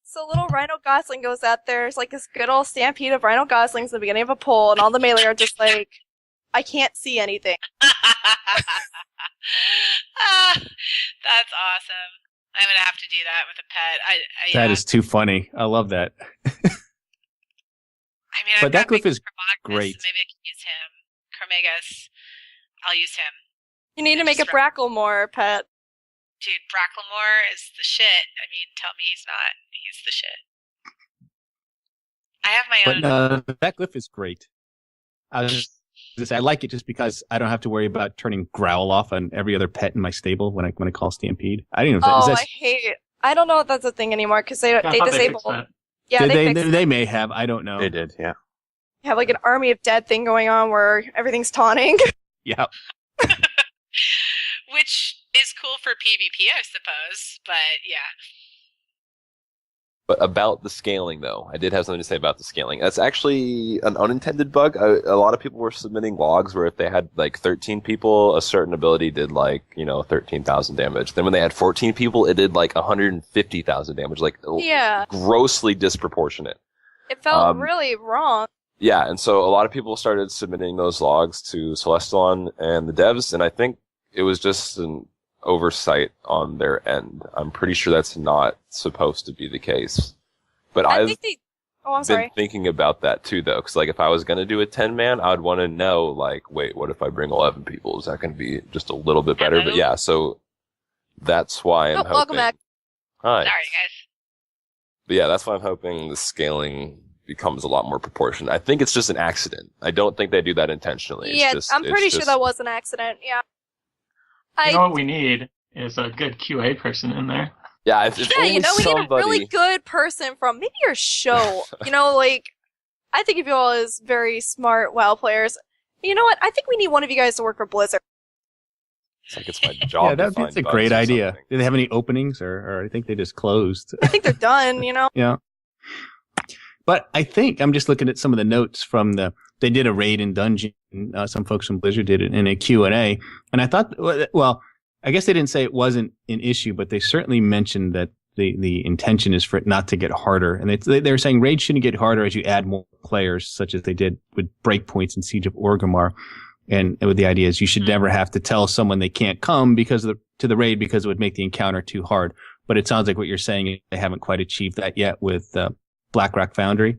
So little Rhino Gosling goes out there. There's this good old stampede of Rhino Goslings at the beginning of a poll, and all the melee are just I can't see anything. That's awesome. I'm gonna have to do that with a pet. That is too funny. I love that. But that glyph is great. Maybe I can use him. Chromegus. I'll use him. You need to make a Bracklemore pet. Dude, Bracklemore is the shit. I mean, tell me he's not. He's the shit. I have my own. But that glyph is great. I like it just because I don't have to worry about turning Growl off on every other pet in my stable when I call Stampede. I didn't know if I hate it. I don't know if that's a thing anymore because they disable. Yeah, they may have. I don't know. They did, yeah. You have an army of dead thing going on where everything's taunting. Yeah. Which is cool for PvP, I suppose. But yeah. But about the scaling, though, I did have something to say about the scaling. That's actually an unintended bug. A lot of people were submitting logs where if they had 13 people, a certain ability did 13,000 damage. Then when they had 14 people, it did 150,000 damage. Grossly disproportionate. It felt really wrong. Yeah, and so a lot of people started submitting those logs to Celestalon and the devs, and I think it was just an oversight on their end. I'm pretty sure that's not supposed to be the case. But I've been thinking about that too, though, because if I was going to do a 10-man, I'd want to know, wait, what if I bring 11 people? Is that going to be just a little bit better? But yeah, so that's why I'm hoping. Welcome back. Hi. Sorry, guys. But yeah, that's why I'm hoping the scaling becomes a lot more proportionate. I think it's just an accident. I don't think they do that intentionally. Yeah, I'm pretty sure just, that was an accident. Yeah. You know what we need is a good QA person in there. Yeah, if Yeah, only we need a somebody... really good person from maybe your show. Like, I think of you all as very smart WoW players. You know what? I think we need one of you guys to work for Blizzard. It's like it's my job. That's a great idea. Do they have any openings, or I think they just closed? I think they're done. Yeah. But I think I'm just looking at some of the notes from they did a raid in Dungeon. Some folks from Blizzard did it in a Q&A. And I thought, well, I guess they didn't say it wasn't an issue, but they certainly mentioned that the intention is for it not to get harder. And they're saying raids shouldn't get harder as you add more players, such as they did with breakpoints in Siege of Orgrimmar. And with the idea is you should never have to tell someone they can't come to the raid because it would make the encounter too hard. But it sounds like what you're saying is they haven't quite achieved that yet with Blackrock Foundry.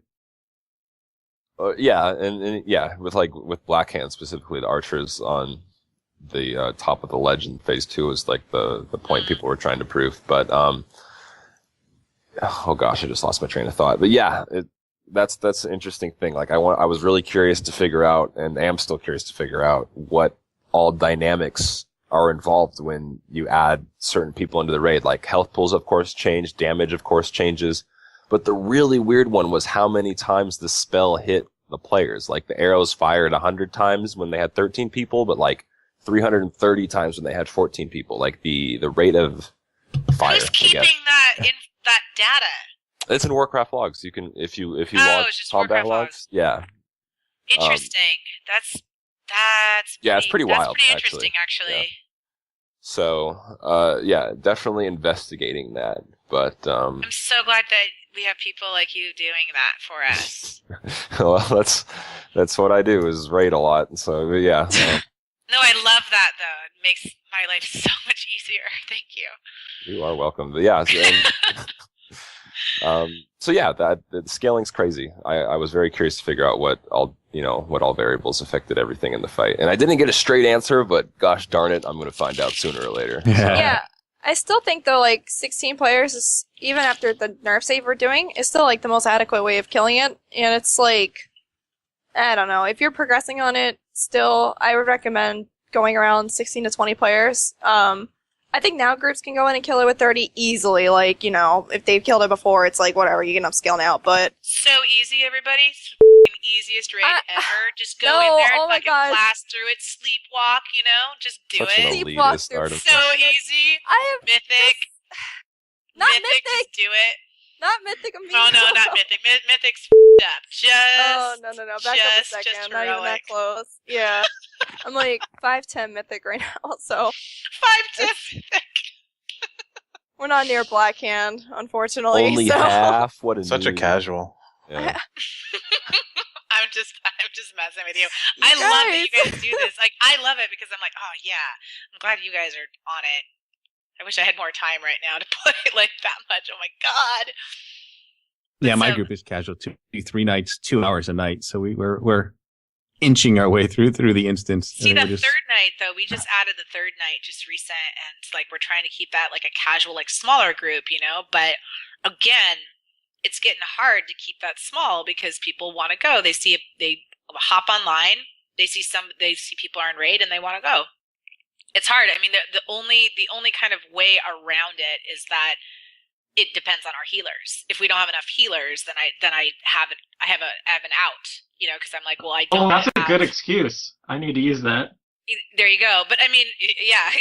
Yeah, and with Blackhand specifically, the archers on the top of the ledge in phase 2 was like the point people were trying to prove. But oh gosh, I just lost my train of thought. But yeah, that's an interesting thing. Like I was really curious to figure out, and am still curious to figure out what all dynamics are involved when you add certain people into the raid. Like health pools, of course, change. Damage, of course, changes. But the really weird one was how many times the spell hit the players. Like the arrows fired 100 times when they had 13 people, but like 330 times when they had 14 people. Like the rate of fire. Who's keeping that data? It's in Warcraft logs. You can if you log it's just combat Warcraft logs. Yeah. Interesting. That's it's pretty wild. That's pretty interesting, actually. Yeah. So, definitely investigating that. But I'm so glad that we have people like you doing that for us. Well, that's what I do is raid a lot. So yeah. No, I love that though. It makes my life so much easier. Thank you. You are welcome. But yeah. So yeah, the scaling's crazy. I was very curious to figure out what all variables affected everything in the fight. And I didn't get a straight answer, but gosh darn it, I'm going to find out sooner or later. Yeah. I still think though, like 16 players is, even after the nerf save we're doing, is still like the most adequate way of killing it. And it's like, I don't know, if you're progressing on it still, I would recommend going around 16 to 20 players. I think now groups can go in and kill it with 30 easily. Like, if they've killed it before, it's like, whatever, you can upscale now, but... So easy, everybody. It's the easiest raid ever. Just go in there and fucking blast through it. Sleepwalk, just do Such it. an elitist artifact. So easy. I have Mythic. Not Mythic. Just do it. Not Mythic. Oh, no, not Mythic. Mythic's up. No. Back up a second. Not even that close. Yeah. I'm like 5'10" Mythic right now, so... 5'10" Mythic. We're not near Blackhand, unfortunately. Only half? What is such a casual. Yeah. I'm just messing with you. I love that you guys do this. Like, I love it because I'm like, oh yeah, I'm glad you guys are on it. I wish I had more time right now to play like that much. Oh my god. Yeah, my group is casual. 3 nights, 2 hours a night. So we're inching our way through the instance. See, that third night though, we just added the third night just recent, and like we're trying to keep that like a casual, like smaller group, But again, it's getting hard to keep that small because people want to go. They hop online, they see people are in raid, and they want to go. It's hard. I mean, the only kind of way around it is that it depends on our healers. If we don't have enough healers, then I have an out, because I'm like, well, I don't. Oh, that's a good excuse. I need to use that. There you go. But I mean, yeah.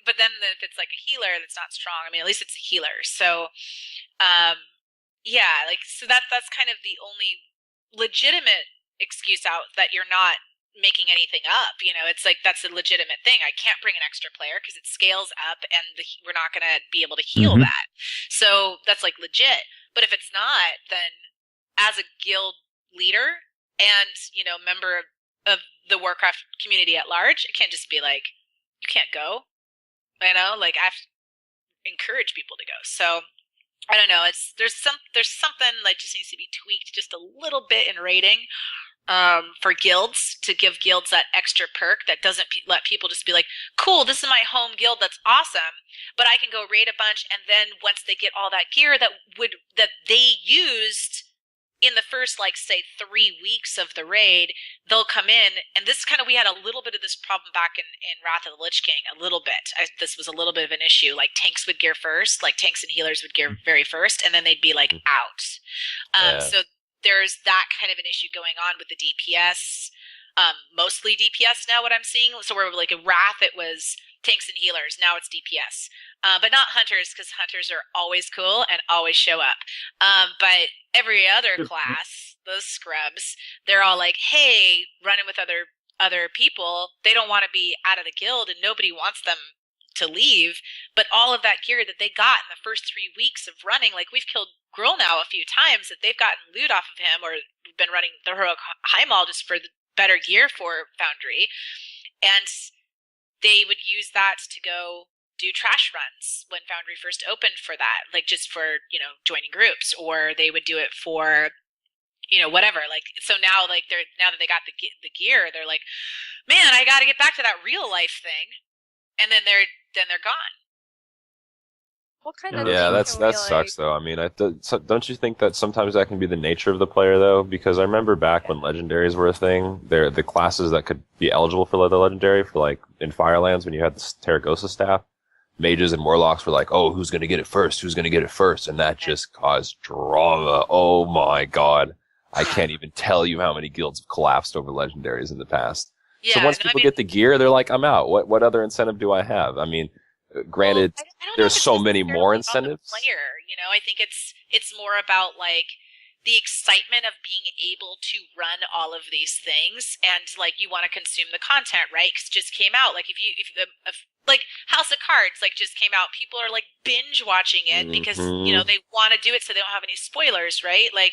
But then if it's like a healer that's not strong, I mean, at least it's a healer. So, yeah, like so that's kind of the only legitimate excuse out that you're not making anything up. It's like that's a legitimate thing. I can't bring an extra player because it scales up and we're not going to be able to heal that. So that's like legit. But if it's not, then as a guild leader and, member of the Warcraft community at large, it can't just be like, you can't go. Like I have to encourage people to go. So I don't know. There's something like just needs to be tweaked just a little bit in rating. for guilds, to give guilds that extra perk that doesn't let people just be like, cool, this is my home guild, that's awesome, but I can go raid a bunch, and then once they get all that gear that they used in the first, like, say 3 weeks of the raid, they'll come in, and this kind of, we had a little bit of this problem back in Wrath of the Lich King, a little bit. This was a little bit of an issue. Like, tanks would gear first, like tanks and healers would gear very first, and then they'd be like out. So there's that kind of an issue going on with the DPS. Mostly DPS now, what I'm seeing. So we're like in Wrath, it was tanks and healers. Now it's DPS. But not hunters, because hunters are always cool and always show up. But every other class, those scrubs, they're all like, hey, running with other people. They don't want to be out of the guild, and nobody wants them to leave. But all of that gear that they got in the first 3 weeks of running, like, we've killed Gruul now a few times that they've gotten loot off of him, or been running the heroic Heimall just for the better gear for Foundry, and they would use that to go do trash runs when Foundry first opened for that, like just for, joining groups, or they would do it for, whatever. Like, so now, like, now that they got the gear, they're like, man, I got to get back to that real life thing, and then they're gone. What kind of that sucks though. I mean, don't you think that sometimes that can be the nature of the player though? Because I remember back when legendaries were a thing, the classes that could be eligible for the legendary, for like in Firelands when you had the Terragosa staff, mages and warlocks were like, oh, who's gonna get it first? Who's gonna get it first? And that just caused drama. Oh my god, I can't even tell you how many guilds have collapsed over legendaries in the past. Yeah, so once people get the gear, they're like, I'm out. What other incentive do I have? I mean, granted, I don't know there's if it's so many more necessarily about incentives. the player, I think it's more about like the excitement of being able to run all of these things, and like you want to consume the content, right? 'Cause it just came out. Like if like House of Cards like just came out, people are like binge watching it because they want to do it so they don't have any spoilers, right? Like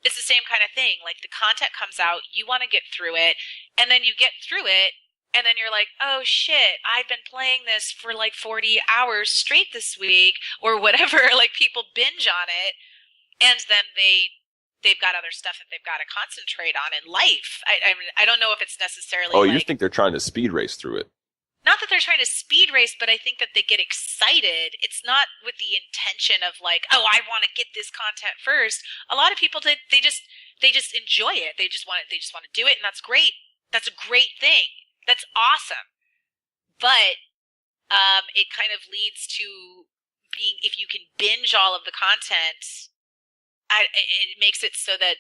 it's the same kind of thing. Like the content comes out, you want to get through it, and then you get through it. And then you're like, oh shit, I've been playing this for like 40 hours straight this week, or whatever. Like people binge on it, and then they've got other stuff that they've got to concentrate on in life. I don't know if it's necessarily. Oh, you think they're trying to speed race through it? Not that they're trying to speed race, but I think that they get excited. It's not with the intention of like, oh, I want to get this content first. A lot of people they just enjoy it. They just want to do it, and that's great. That's a great thing. That's awesome. But it kind of leads to being, if you can binge all of the content, it makes it so that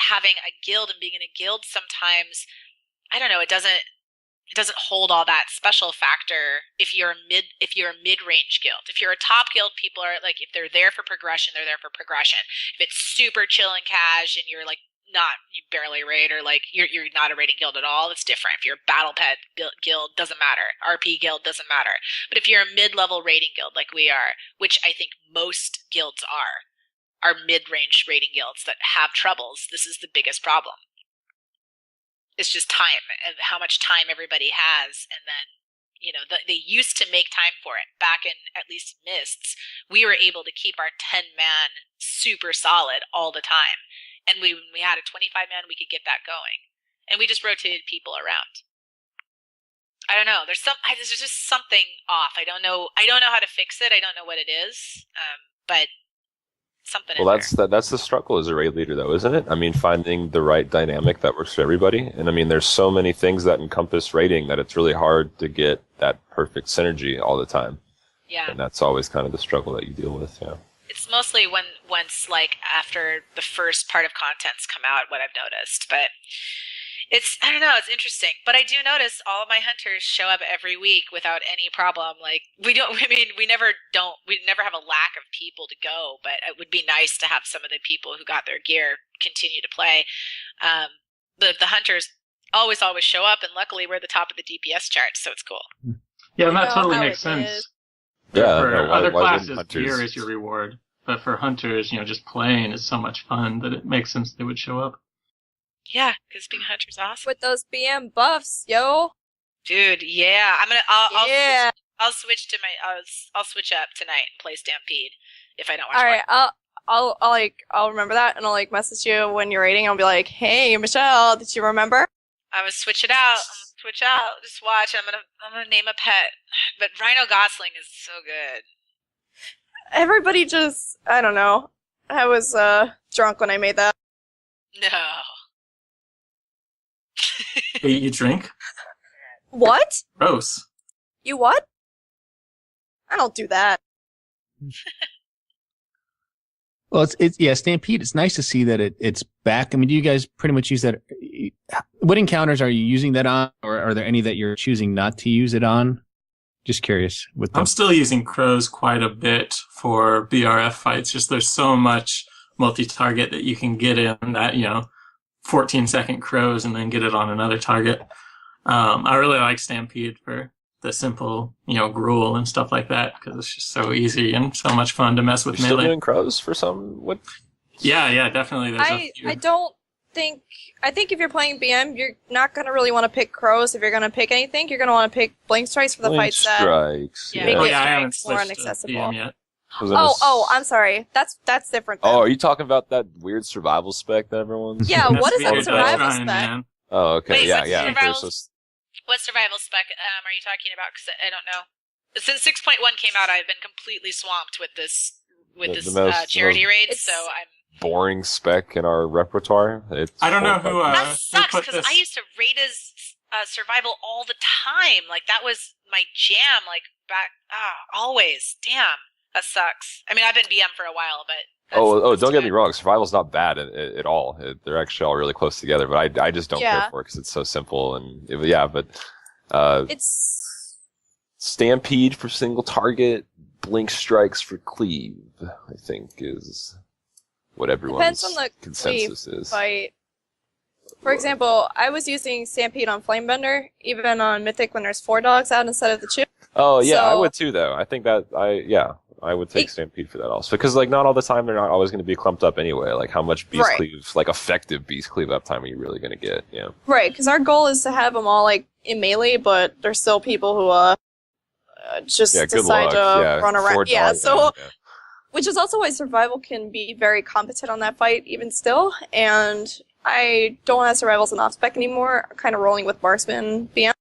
having a guild and being in a guild sometimes, I don't know, it doesn't hold all that special factor if you're a mid-range guild. If you're a top guild, people are like, if they're there for progression, they're there for progression. If it's super chill and cash and you're like you barely raid, or like you're not a raiding guild at all, it's different. If you're a battle pet guild, doesn't matter. RP guild, doesn't matter. But if you're a mid-level raiding guild like we are, which I think most guilds are mid-range raiding guilds that have troubles, this is the biggest problem. It's just time, and how much time everybody has. And then they used to make time for it. Back in at least Mists, we were able to keep our 10-man super solid all the time. And when we had a 25-man, we could get that going. And we just rotated people around. I don't know. There's just something off. I don't know how to fix it. I don't know what it is. But something. Well, that's the struggle as a raid leader, though, isn't it? I mean, finding the right dynamic that works for everybody. And I mean, there's so many things that encompass raiding that it's really hard to get that perfect synergy all the time. Yeah. And that's always kind of the struggle that you deal with. Yeah. It's mostly once like after the first part of content's come out, what I've noticed. But I don't know, it's interesting. But I do notice all of my hunters show up every week without any problem. Like we never have a lack of people to go, but it would be nice to have some of the people who got their gear continue to play. The hunters always show up, and luckily we're at the top of the DPS charts, so it's cool. Yeah, and that totally makes sense. Yeah, for other classes, hunters... gear is your reward. But for hunters, just playing is so much fun that it makes sense they would show up. Yeah, because being a hunter's awesome. With those BM buffs, yo. Dude, yeah. I'll switch to I'll switch up tonight and play Stampede if I don't watch. All right, I'll remember that, and I'll like message you when you're raiding. I'll be like, "Hey, Michelle, did you remember?" I'm gonna switch it out. Just watch. I'm gonna name a pet. But Rhino Gosling is so good. Everybody just, I don't know. I was drunk when I made that. No. Hey, you drink? What? Gross. You what? I don't do that. Well, it's Stampede. It's nice to see that it's back. I mean, do you guys pretty much use that? What encounters are you using that on, or are there any that you're choosing not to use it on? Just curious. I'm still using crows quite a bit for BRF fights. Just there's so much multi-target that you can get in that 14-second crows and then get it on another target. I really like Stampede for the simple, gruel and stuff like that, because it's just so easy and so much fun to mess with You're melee. still doing crows for some? What? Yeah, definitely. There's a few. I think if you're playing BM, you're not going to really want to pick crows. If you're going to pick anything, you're going to want to pick blink strikes for the Blink fights that strikes. make I it haven't more switched to inaccessible. BM yet. I'm sorry. That's different. Though. Oh, are you talking about that weird survival spec that everyone's? Yeah, what is that That's survival Ryan, spec? man. Oh, okay. Wait, yeah, what's yeah. survival- What survival spec are you talking about? Because I don't know. Since 6.1 came out, I've been completely swamped with this charity raid. So I'm boring spec in our repertoire. I don't know who. that who sucks put because this. I used to raid as survival all the time. Like that was my jam. Like back always. Damn, that sucks. I mean, I've been BM for a while, but that's don't get too me wrong. Survival's not bad at all. They're actually all really close together. But I just don't care for it because it's so simple and It's Stampede for single target, blink strikes for cleave. I think is what everyone's depends on the consensus cleave is. fight. For example, I was using Stampede on Flamebender, even on Mythic when there's 4 dogs out instead of the 2. Oh yeah, I So- would too though. I think that I would take Stampede for that also because like not all the time they're not always going to be clumped up anyway. Like how much beast Right. cleave, like effective beast cleave uptime are you really going to get? Yeah. Right, because our goal is to have them all like in melee, but there's still people who just Yeah. Good decide luck. to Yeah. run around. 4 Yeah, dogs, so yeah. which is also why survival can be very competent on that fight even still. And I don't have survival as an off spec anymore. I'm kind of rolling with marksman BM,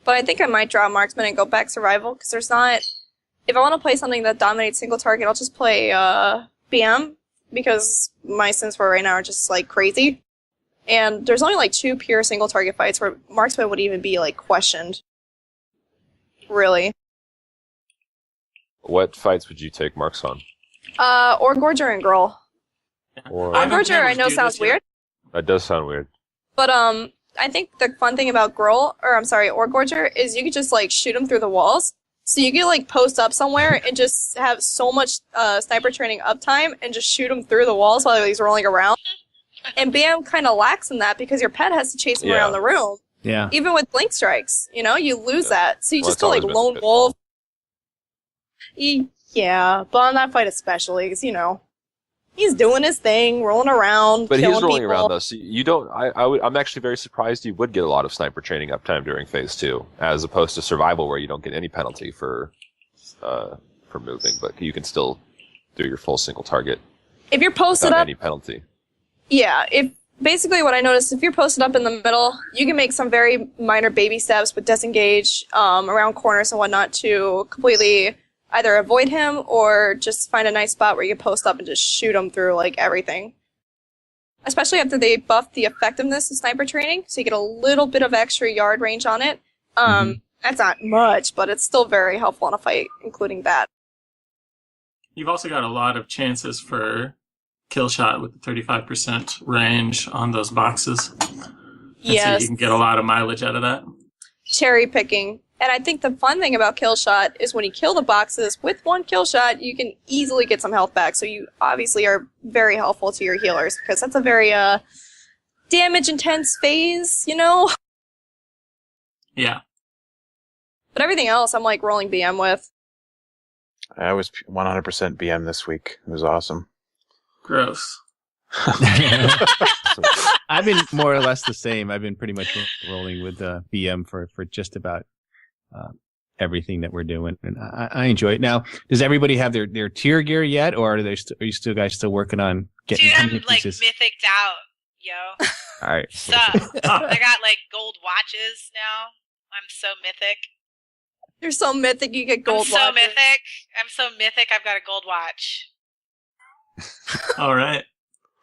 but I think I might drop marksman and go back survival because there's not. If I want to play something that dominates single target, I'll just play BM because my sims for right now are just like crazy. And there's only like 2 pure single target fights where marksman would even be like questioned. Really. What fights would you take marks on? Or Gorger and Girl. Or I haven't Gorger, been able I to know do sounds this yet. weird, that does sound weird. but I think the fun thing about or Gorger is you could just like shoot them through the walls. So you could like post up somewhere and just have so much sniper training uptime and just shoot them through the walls while he's rolling around. And BM kind of lacks in that because your pet has to chase him Yeah. around the room. Yeah. Even with blink strikes, you lose that. So you Well, just that's go like always been the lone pitfall. wolf. Yeah, but on that fight especially, because he's doing his thing, rolling around, But killing he's rolling people. around though, so you don't. I'm actually very surprised you would get a lot of sniper training uptime during phase 2, as opposed to survival where you don't get any penalty for moving, but you can still do your full single target If you're posted without up, any penalty. yeah. Basically what I noticed, if you're posted up in the middle, you can make some very minor baby steps with disengage around corners and whatnot to completely either avoid him or just find a nice spot where you can post up and just shoot him through like everything. Especially after they buffed the effectiveness of sniper training, so you get a little bit of extra yard range on it. That's not much, but it's still very helpful in a fight, including that. You've also got a lot of chances for kill shot with the 35% range on those boxes. And Yes. so you can get a lot of mileage out of that. Cherry picking. And I think the fun thing about kill shot is when you kill the boxes, with one kill shot, you can easily get some health back. So you obviously are very helpful to your healers because that's a very damage intense phase, Yeah. But everything else, I'm like rolling BM with. I was 100% BM this week. It was awesome. Gross. I've been more or less the same. I've been pretty much rolling with BM for just about everything that we're doing, and I enjoy it. Now, does everybody have their tier gear yet, or are you still guys still working on getting? Dude, how I'm many like pieces? mythiced out, yo. All right. So I got like gold watches now. I'm so mythic. You're so mythic. You get gold. I'm so watches. mythic. I'm so mythic. I've got a gold watch. All right.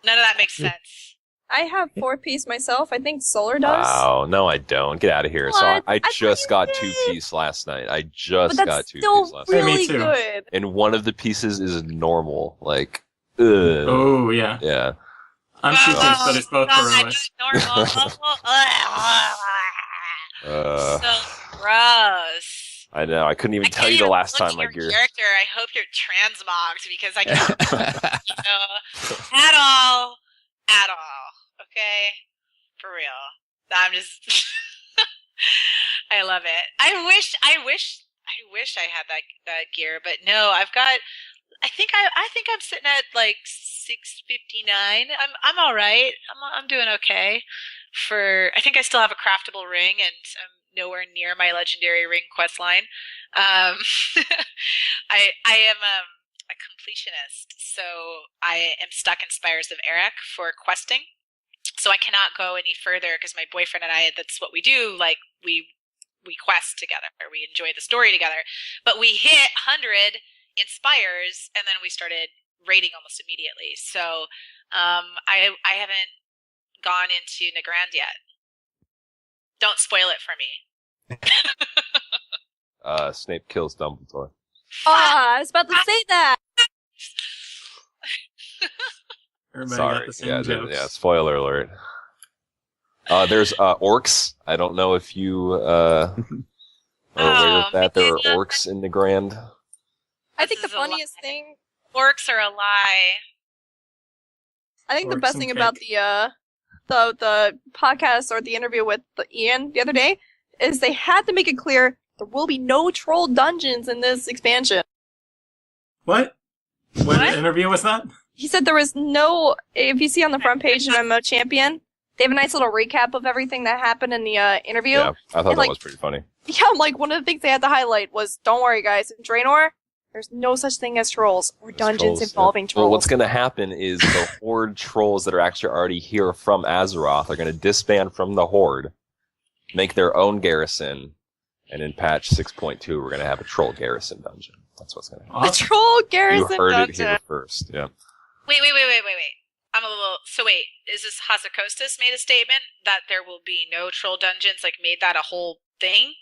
None of that makes sense. I have 4-piece myself. I think Solar does. Wow, no, I don't. Get out of here. So What? I I just thought got you 2-piece last night. I But just that's got 2-piece still last night. Me really too. good. And one of the pieces is normal. Like, ugh. Oh, yeah. Yeah. I'm 2-piece, but it's both God, heroics. normal. So gross. I know. I couldn't even I tell can't you the even last look time at my your gear. character. I hope you're transmogged because I can't, at all. Okay, for real. I'm just. I love it. I wish I had that gear, but no. I've got. I think I'm sitting at like 659. I'm all right. I'm doing okay. I think I still have a craftable ring, and I'm nowhere near my legendary ring quest line. I am a completionist, so I am stuck in Spires of Eric for questing. So I cannot go any further because my boyfriend and I, that's what we do. Like we quest together, we enjoy the story together. But we hit 100 in Spires, and then we started raiding almost immediately. So I haven't gone into Nagrand yet. Don't spoil it for me. Snape kills Dumbledore. I was about to say that. Everybody Sorry. got the same jokes. Yeah, spoiler alert. There's orcs. I don't know if you are aware of that. There are orcs in the Grand. I think the This is a lie. funniest thing. Orcs are a lie. I think the Orcs best and thing about the podcast or the interview with Ian the other day is they had to make it clear there will be no troll dungeons in this expansion. What? What interview was that? He said there was no. If you see on the front page of MMO Champion, they have a nice little recap of everything that happened in the interview. Yeah, I thought And, that was pretty funny. Yeah, I'm like, one of the things they had to highlight was, don't worry, guys, in Draenor, there's no such thing as trolls or dungeons involving trolls. Well, what's going to happen is the Horde trolls that are actually already here from Azeroth are going to disband from the Horde, make their own garrison, and in patch 6.2, we're going to have a troll garrison dungeon. That's what's going to happen. The Awesome. troll You garrison heard it dungeon. here first. Yeah. Wait. I'm a little. So wait, is this Hazakostas made a statement that there will be no troll dungeons? Like made that a whole thing?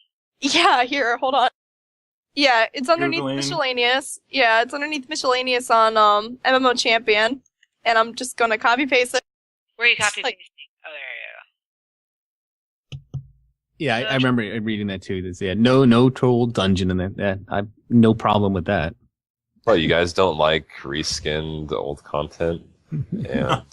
Yeah, here, hold on. Yeah, it's underneath Googling. miscellaneous. Yeah, it's underneath miscellaneous on MMO Champion, and I'm just gonna copy paste it. Where are you copy Like- pasting? Oh, there you go. Yeah, I remember reading that too. There's no troll dungeon in there. I've no problem with that. Well, you guys don't like reskinned old content? And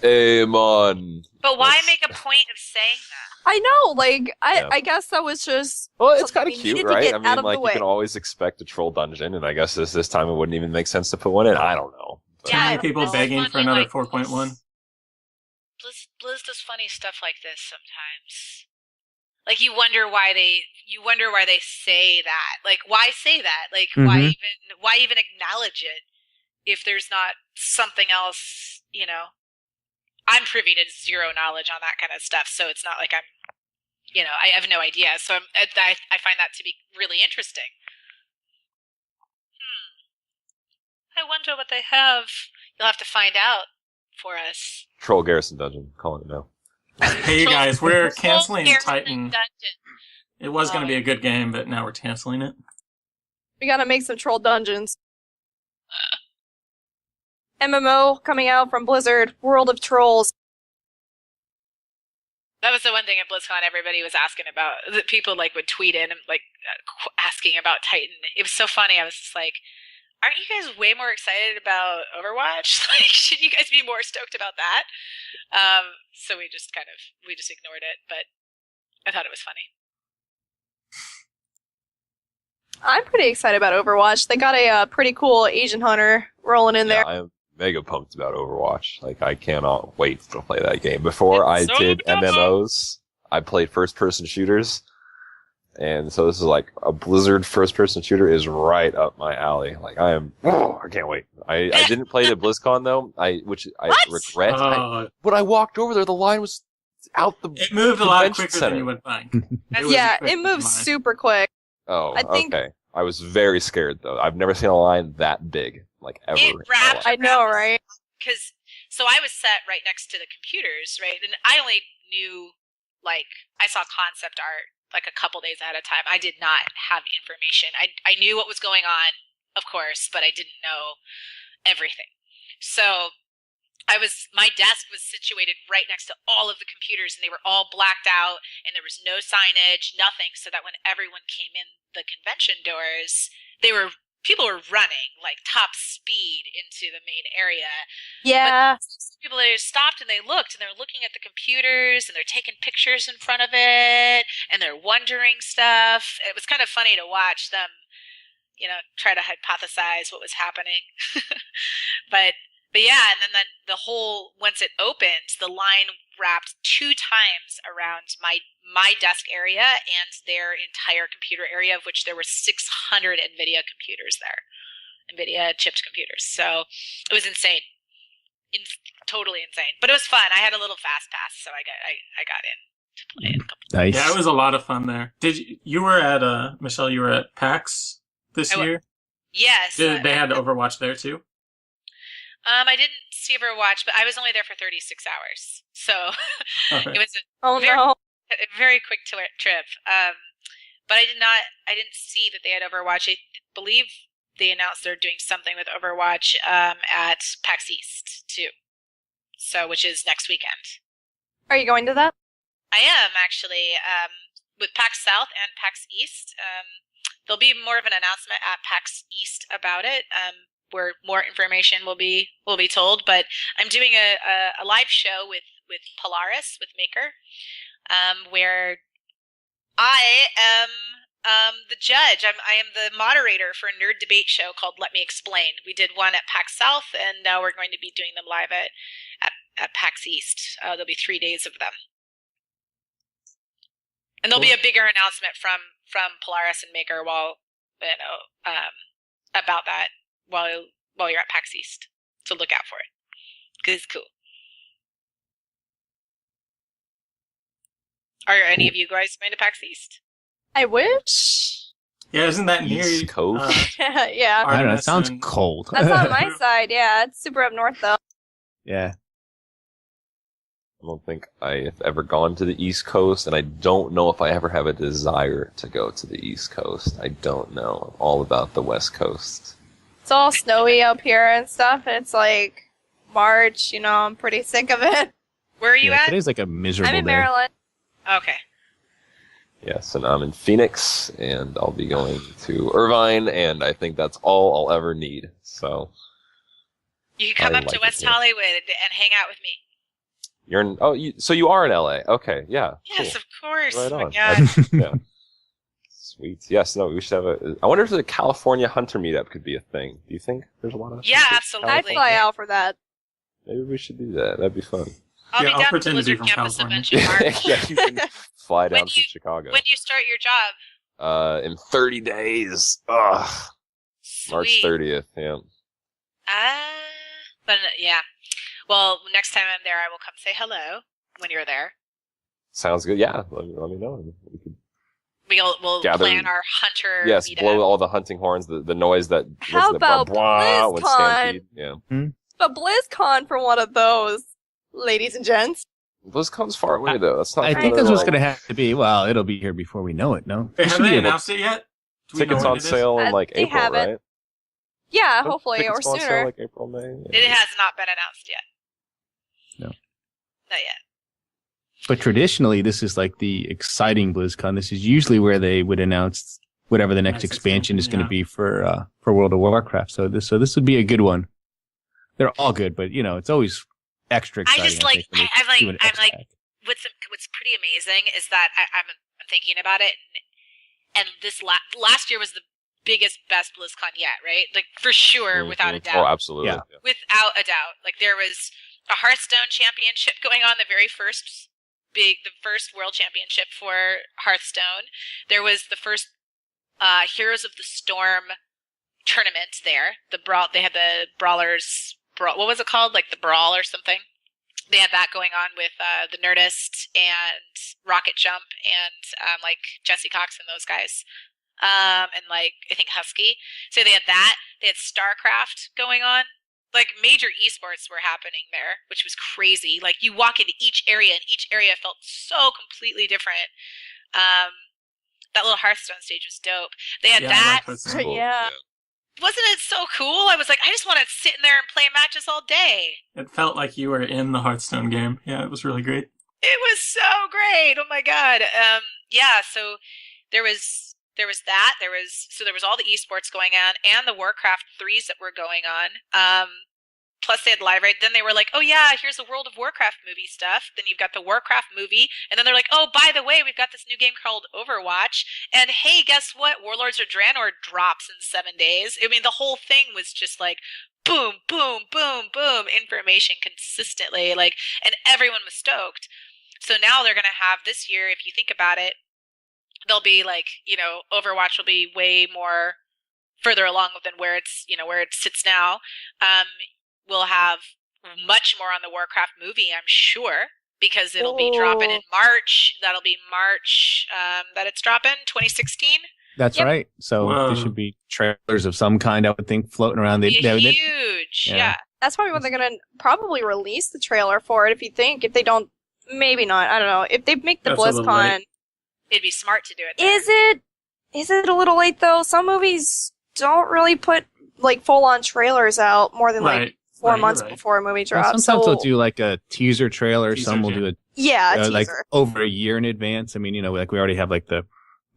Amon. But why That's- make a point of saying that? I know, like, Yeah. I guess that was just. Well, it's something kind we of cute, needed to right? get I out mean, of like, the you way. can always expect a troll dungeon, and I guess this time it wouldn't even make sense to put one in. I don't know. Too Yeah, many people Blizz begging is for another like 4.1. Blizz does funny stuff like this sometimes. Like you wonder why they say that. Like why say that? Like Mhm. why even acknowledge it if there's not something else, you know? I'm privy to zero knowledge on that kind of stuff, so it's not like I'm, you know, I have no idea. So I find that to be really interesting. I wonder what they have. You'll have to find out for us. Troll garrison dungeon. Calling it now. Hey, you guys, we're Troll canceling Garrison Titan. Dungeon. It was going to be a good game, but now we're canceling it. We gotta make some troll dungeons. MMO coming out from Blizzard, World of Trolls. That was the one thing at BlizzCon everybody was asking about. That people like would tweet in and like asking about Titan. It was so funny. I was just like, aren't you guys way more excited about Overwatch? Like, should you guys be more stoked about that? So we just ignored it, but I thought it was funny. I'm pretty excited about Overwatch. They got a pretty cool Asian hunter rolling in there. I am mega pumped about Overwatch. Like, I cannot wait to play that game. Before I It's so did dope. MMOs, I played first-person shooters, And so this is like a Blizzard first-person shooter is right up my alley. Like I can't wait. I didn't play the BlizzCon though, which I regret. When I walked over there, the line was out the It moved a lot convention quicker center. than you would think. It moves super quick. Oh, I think- okay. I was very scared though. I've never seen a line that big, like ever. It wrapped I know, right? Because so I was set right next to the computers, right? And I only knew, like, I saw concept art like a couple days ahead of time. I did not have information. I knew what was going on, of course, but I didn't know everything. So my desk was situated right next to all of the computers, and they were all blacked out, and there was no signage, nothing, so that when everyone came in the convention doors, people were running like top speed into the main area. Yeah. But people, they stopped and they looked, and they're looking at the computers, and they're taking pictures in front of it, and they're wondering stuff. It was kind of funny to watch them, try to hypothesize what was happening. But yeah, and then the whole, once it opened, the line wrapped 2 times around my desk area and their entire computer area, of which there were 600 NVIDIA computers there. NVIDIA chipped computers. So it was insane. Totally insane. But it was fun. I had a little fast pass, so I got in to play it a couple Nice. Yeah, it was a lot of fun there. You were at Michelle, you were at PAX this year? Yes. They had Overwatch there too? I didn't see Overwatch, but I was only there for 36 hours. So Okay. it was a very quick trip. But I didn't see that they had Overwatch. I believe they announced they're doing something with Overwatch at PAX East too. So, which is next weekend. Are you going to that? I am actually, with PAX South and PAX East. There'll be more of an announcement at PAX East about it, where more information will be told. But I'm doing a live show with Polaris, with Maker, where I am the judge. I am the moderator for a nerd debate show called Let Me Explain. We did one at PAX South, and now we're going to be doing them live at PAX East. There'll be 3 days of them. And there'll be a bigger announcement from Polaris and Maker about that while you're at PAX East. So look out for it, because it's cool. Are any of you guys going to PAX East? I wish. Yeah, isn't that near East Coast? Yeah. I don't know. It Artemis sounds and- cold. That's on my side, yeah. It's super up north, though. Yeah. I don't think I've ever gone to the East Coast, and I don't know if I ever have a desire to go to the East Coast. I don't know. I'm all about the West Coast. It's all snowy up here and stuff, and it's like March, I'm pretty sick of it. Where are you at? Today's like a miserable I'm in day. Maryland. Okay. Yes, and I'm in Phoenix, and I'll be going to Irvine, and I think that's all I'll ever need. So You can come I up to like it West here. Hollywood and hang out with me. you're in. Oh, so you are in LA? Okay, yeah. Yes, cool. of course. Right Oh my on. God. Yeah. Sweet. Yes. No. We should have a. I wonder if the California Hunter meetup could be a thing. Do you think there's a lot of? Yeah, hunters in absolutely. I'd California? fly out for that. Maybe we should do that. That'd be fun. I'll Yeah, be I'll down at the pretend to be Blizzard from campus California. eventually, Mark. Yeah, you can fly down When from Chicago. When do you start your job? In 30 days. Ugh. March Sweet. 30th. Yeah. But yeah. Well, next time I'm there, I will come say hello when you're there. Sounds good. Yeah. Let me know. We could, We'll Gather- plan our hunter yes. meetup. Blow all the hunting horns. The noise that. How was about the blah, when BlizzCon? Stampede. Yeah. But BlizzCon for one of those, ladies and gents. BlizzCon's far away though. That's not. I think another, that's what's like, going to have to be. Well, it'll be here before we know it, no? Hey, We have should be they able- announced it yet? Do we know Tickets when on it is? sale in like They April, have it. right? Yeah, Don't hopefully, tickets or go on sale, sooner. like April, May. It has not been announced yet. No. Not yet. But traditionally, this is like the exciting BlizzCon. This is usually where they would announce whatever the next Next expansion is going to yeah. be for World of Warcraft. So this would be a good one. They're all good, but it's always extra I exciting. just like, think, when they I'm like, do an I'm like, X-Pack. what's pretty amazing is that I'm thinking about it, and this last year was the biggest, best BlizzCon yet, right? Like for sure, without a Mhm. doubt. Oh, absolutely. Yeah. Without a doubt. Like there was a Hearthstone championship going on the very first first world championship for Hearthstone. There was the first Heroes of the Storm tournament there. They had the Brawlers. What was it called? Like the Brawl or something. They had that going on with the Nerdist and Rocket Jump and like Jesse Cox and those guys. And like I think Husky. So they had that. They had StarCraft going on. Like major esports were happening there, which was crazy. Like you walk into each area, and each area felt so completely different. That little Hearthstone stage was dope. They had that. Cool. Yeah. Wasn't it so cool? I was like, I just want to sit in there and play matches all day. It felt like you were in the Hearthstone game. Yeah, it was really great. It was so great. Oh my god. Yeah. So there was that. There was all the esports going on and the Warcraft 3s that were going on. Plus they had live raid. Then they were like, oh yeah, here's the World of Warcraft movie stuff. Then you've got the Warcraft movie. And then they're like, oh, by the way, we've got this new game called Overwatch. And hey, guess what? Warlords of Draenor drops in 7 days. I mean, the whole thing was just like boom, boom, boom, boom, information consistently. Like, and everyone was stoked. So now they're going to have this year, if you think about it, they'll be like, Overwatch will be way more further along than where it sits now. We'll have much more on the Warcraft movie, I'm sure, because it'll be dropping in March. That'll be March that it's dropping, 2016. That's right. So there should be trailers of some kind, I would think, floating around. Huge, yeah. That's probably when they're going to probably release the trailer for it, if they don't, maybe not, I don't know. If they make the BlizzCon... It'd be smart to do it there. Is it a little late, though? Some movies don't really put, like, full-on trailers out more than, like, 4 months before a movie drops. Well, sometimes they'll do like a teaser trailer. Some will do a teaser. Like over a year in advance. I mean, like we already have like the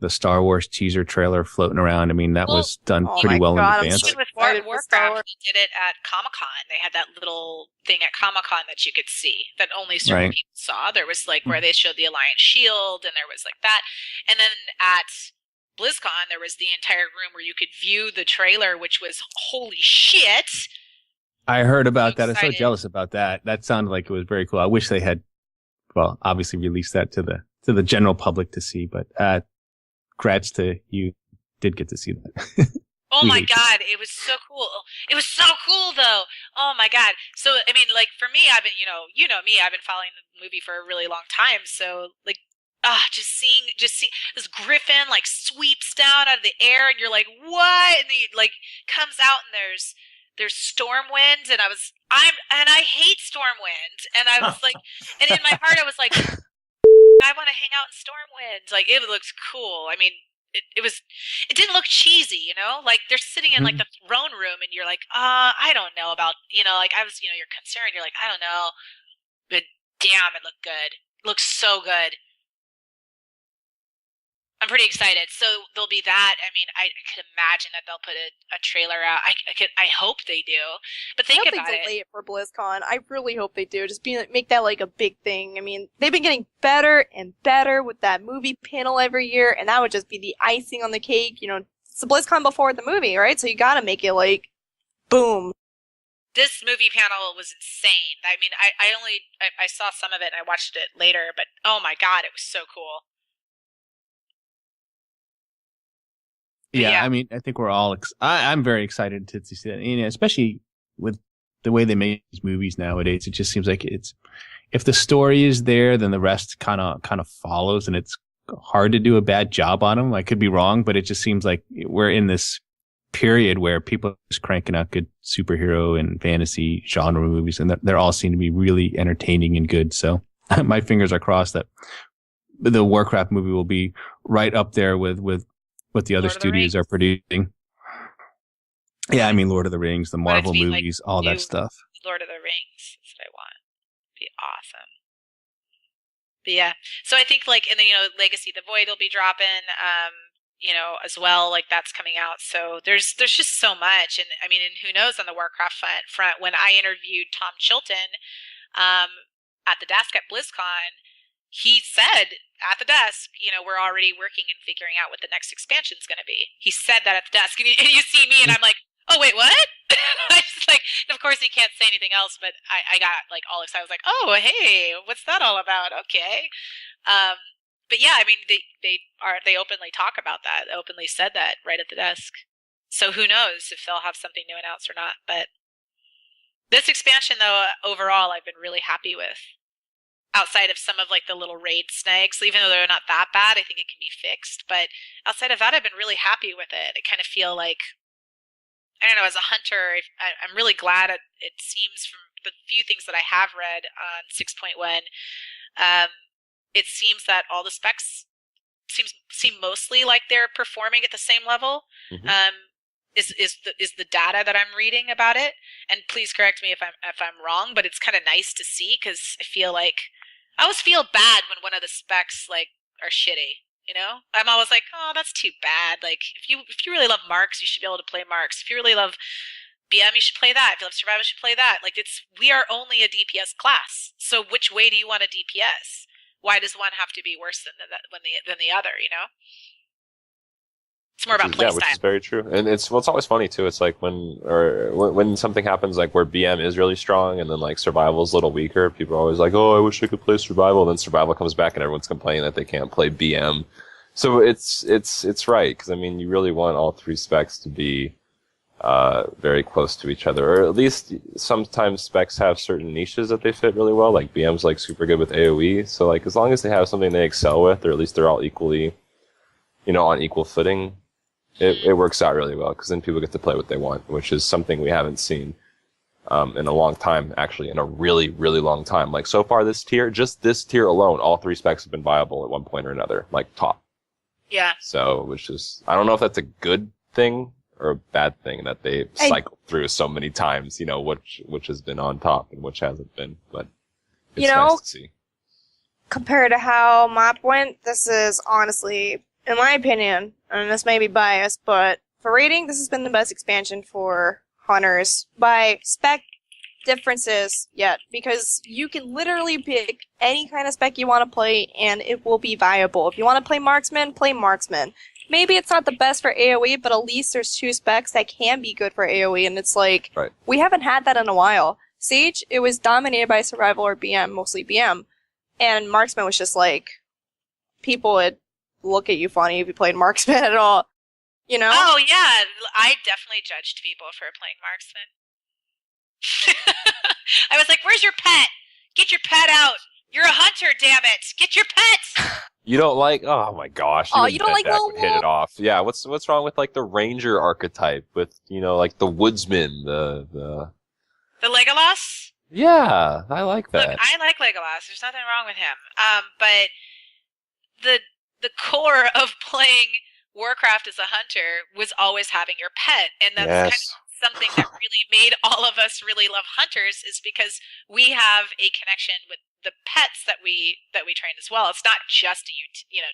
Star Wars teaser trailer floating around. I mean, that was done pretty well in advance. With Warcraft, they did it at Comic-Con. They had that little thing at Comic-Con that you could see that only certain people saw. There was like where they showed the Alliance shield, and there was like that. And then at BlizzCon, there was the entire room where you could view the trailer, which was holy shit. I heard about that. I'm so jealous about that. That sounded like it was very cool. I wish they had, well, obviously released that to the general public to see, but grats to you did get to see that. Oh my god, it was so cool. It was so cool though. Oh my god. So I mean, like for me, I've been, you know me, I've been following the movie for a really long time. So like, just seeing this griffin like sweeps down out of the air, and you're like, what? And he like comes out, and there's storm winds, and I hate storm winds, and I was like, and in my heart I was like, I want to hang out in storm winds. Like it looks cool. I mean, it didn't look cheesy, like they're sitting in like the throne room, and you're like, I don't know about, like I was, you're concerned. You're like, I don't know, but damn, it looked good. It looks so good. I'm pretty excited. So there'll be that. I mean, I could imagine that they'll put a trailer out. I hope they do. But think about it. I hope they delay it for BlizzCon. I really hope they do. Just make that like a big thing. I mean, they've been getting better and better with that movie panel every year, and that would just be the icing on the cake. It's the BlizzCon before the movie, right? So you gotta make it like, boom. This movie panel was insane. I mean, I saw some of it and I watched it later, but oh my god, it was so cool. Yeah, I mean, I think we're all. I'm very excited to see that, and especially with the way they make these movies nowadays. It just seems like if the story is there, then the rest kind of follows, and it's hard to do a bad job on them. I could be wrong, but it just seems like we're in this period where people are just cranking out good superhero and fantasy genre movies, and they're all seem to be really entertaining and good. So my fingers are crossed that the Warcraft movie will be right up there with what the other studios are producing. Yeah, I mean, Lord of the Rings, the Marvel movies, like, all that stuff. Lord of the Rings, that's what I want. It'd be awesome. But yeah, so I think like, and then, Legacy of the Void will be dropping, as well, like that's coming out. So there's just so much. And I mean, and who knows on the Warcraft front, when I interviewed Tom Chilton, at the desk at BlizzCon, he said at the desk, we're already working and figuring out what the next expansion is going to be. He said that at the desk, and you see me, and I'm like, oh wait, what? I just like, and of course he can't say anything else, but I got like all excited. I was like, oh hey, what's that all about? Okay. Um, but yeah, I mean they openly talk about that. They openly said that right at the desk. So who knows if they'll have something new announced or not? But this expansion, though, overall, I've been really happy with. Outside of some of like the little raid snags, even though they're not that bad, I think it can be fixed. But outside of that, I've been really happy with it. I kind of feel like, I don't know, as a hunter, I'm really glad it seems from the few things that I have read on 6.1, it seems that all the specs seem mostly like they're performing at the same level. Mhm. Is the data that I'm reading about it? And please correct me if I'm wrong, but it's kind of nice to see because I always feel bad when one of the specs like are shitty. You know, I'm always like, oh, that's too bad. Like, if you really love Marks, you should be able to play Marks. If you really love BM, you should play that. If you love Survival, you should play that. Like, we are only a DPS class. So which way do you want a DPS? Why does one have to be worse than the other? You know, it's more about Yeah, which playstyle. is very true. And it's always funny too. It's like when something happens like where BM is really strong and then like survival's a little weaker, people are always like, "Oh, I wish I could play survival." Then survival comes back and everyone's complaining that they can't play BM. So it's right because I mean you really want all three specs to be very close to each other, or at least sometimes specs have certain niches that they fit really well. Like BM's like super good with AOE, so like as long as they have something they excel with, or at least they're all equally, on equal footing, it works out really well because then people get to play what they want, which is something we haven't seen in a long time, actually, in a really, really long time. Like so far this tier alone, all three specs have been viable at one point or another, like top. Yeah. So, which is, I don't know if that's a good thing or a bad thing that they cycled through so many times, which has been on top and which hasn't been, but it's nice to see. Compared to how MOP went, this is honestly, in my opinion, and this may be biased, but for rating, this has been the best expansion for hunters by spec differences yet, because you can literally pick any kind of spec you want to play and it will be viable. If you want to play marksman, play marksman. Maybe it's not the best for AoE, but at least there's two specs that can be good for AoE, and it's like, right. We haven't had that in a while. Siege, it was dominated by survival or BM, mostly BM, and marksman was just like, people would look at you funny if you played marksman at all. You know? Oh yeah, I definitely judged people for playing marksman. I was like, "Where's your pet? Get your pet out! You're a hunter, damn it! Get your pet!" You don't like? Oh my gosh! You don't like would hit it off? Yeah. What's wrong with like the ranger archetype with like the woodsman, the Legolas? Yeah, I like that. Look, I like Legolas. There's nothing wrong with him. But the core of playing Warcraft as a hunter was always having your pet, and that's kind of something that really made all of us really love hunters, is because we have a connection with the pets that we train as well. It's not just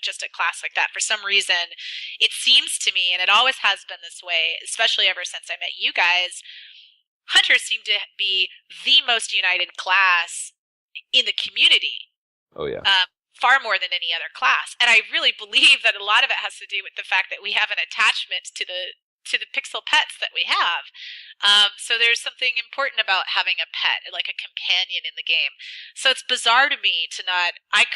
just a class like that. For some reason, it seems to me, and it always has been this way, especially ever since I met you guys, hunters seem to be the most united class in the community. Oh yeah. Far more than any other class. And I really believe that a lot of it has to do with the fact that we have an attachment to the pixel pets that we have. So there's something important about having a pet, like a companion in the game. So it's bizarre to me to not, I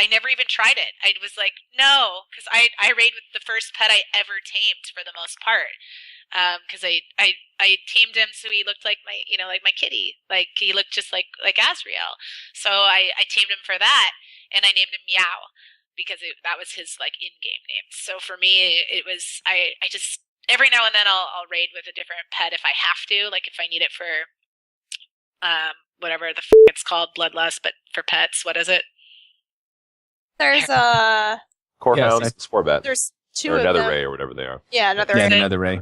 never even tried it. I was like, no, because I raid with the first pet I ever tamed for the most part. Because I tamed him so he looked like my kitty. Like he looked just like Azrael. So I tamed him for that. And I named him Meow because that was his like in-game name. So for me, it was I just every now and then I'll raid with a different pet if I have to, like if I need it for whatever the it's called, bloodlust, but for pets. What is it? There's Corehounds, Sporebat. There's two or of Nether them. Ray or whatever they are. Yeah, Nether Yeah, Ray. Nether Ray.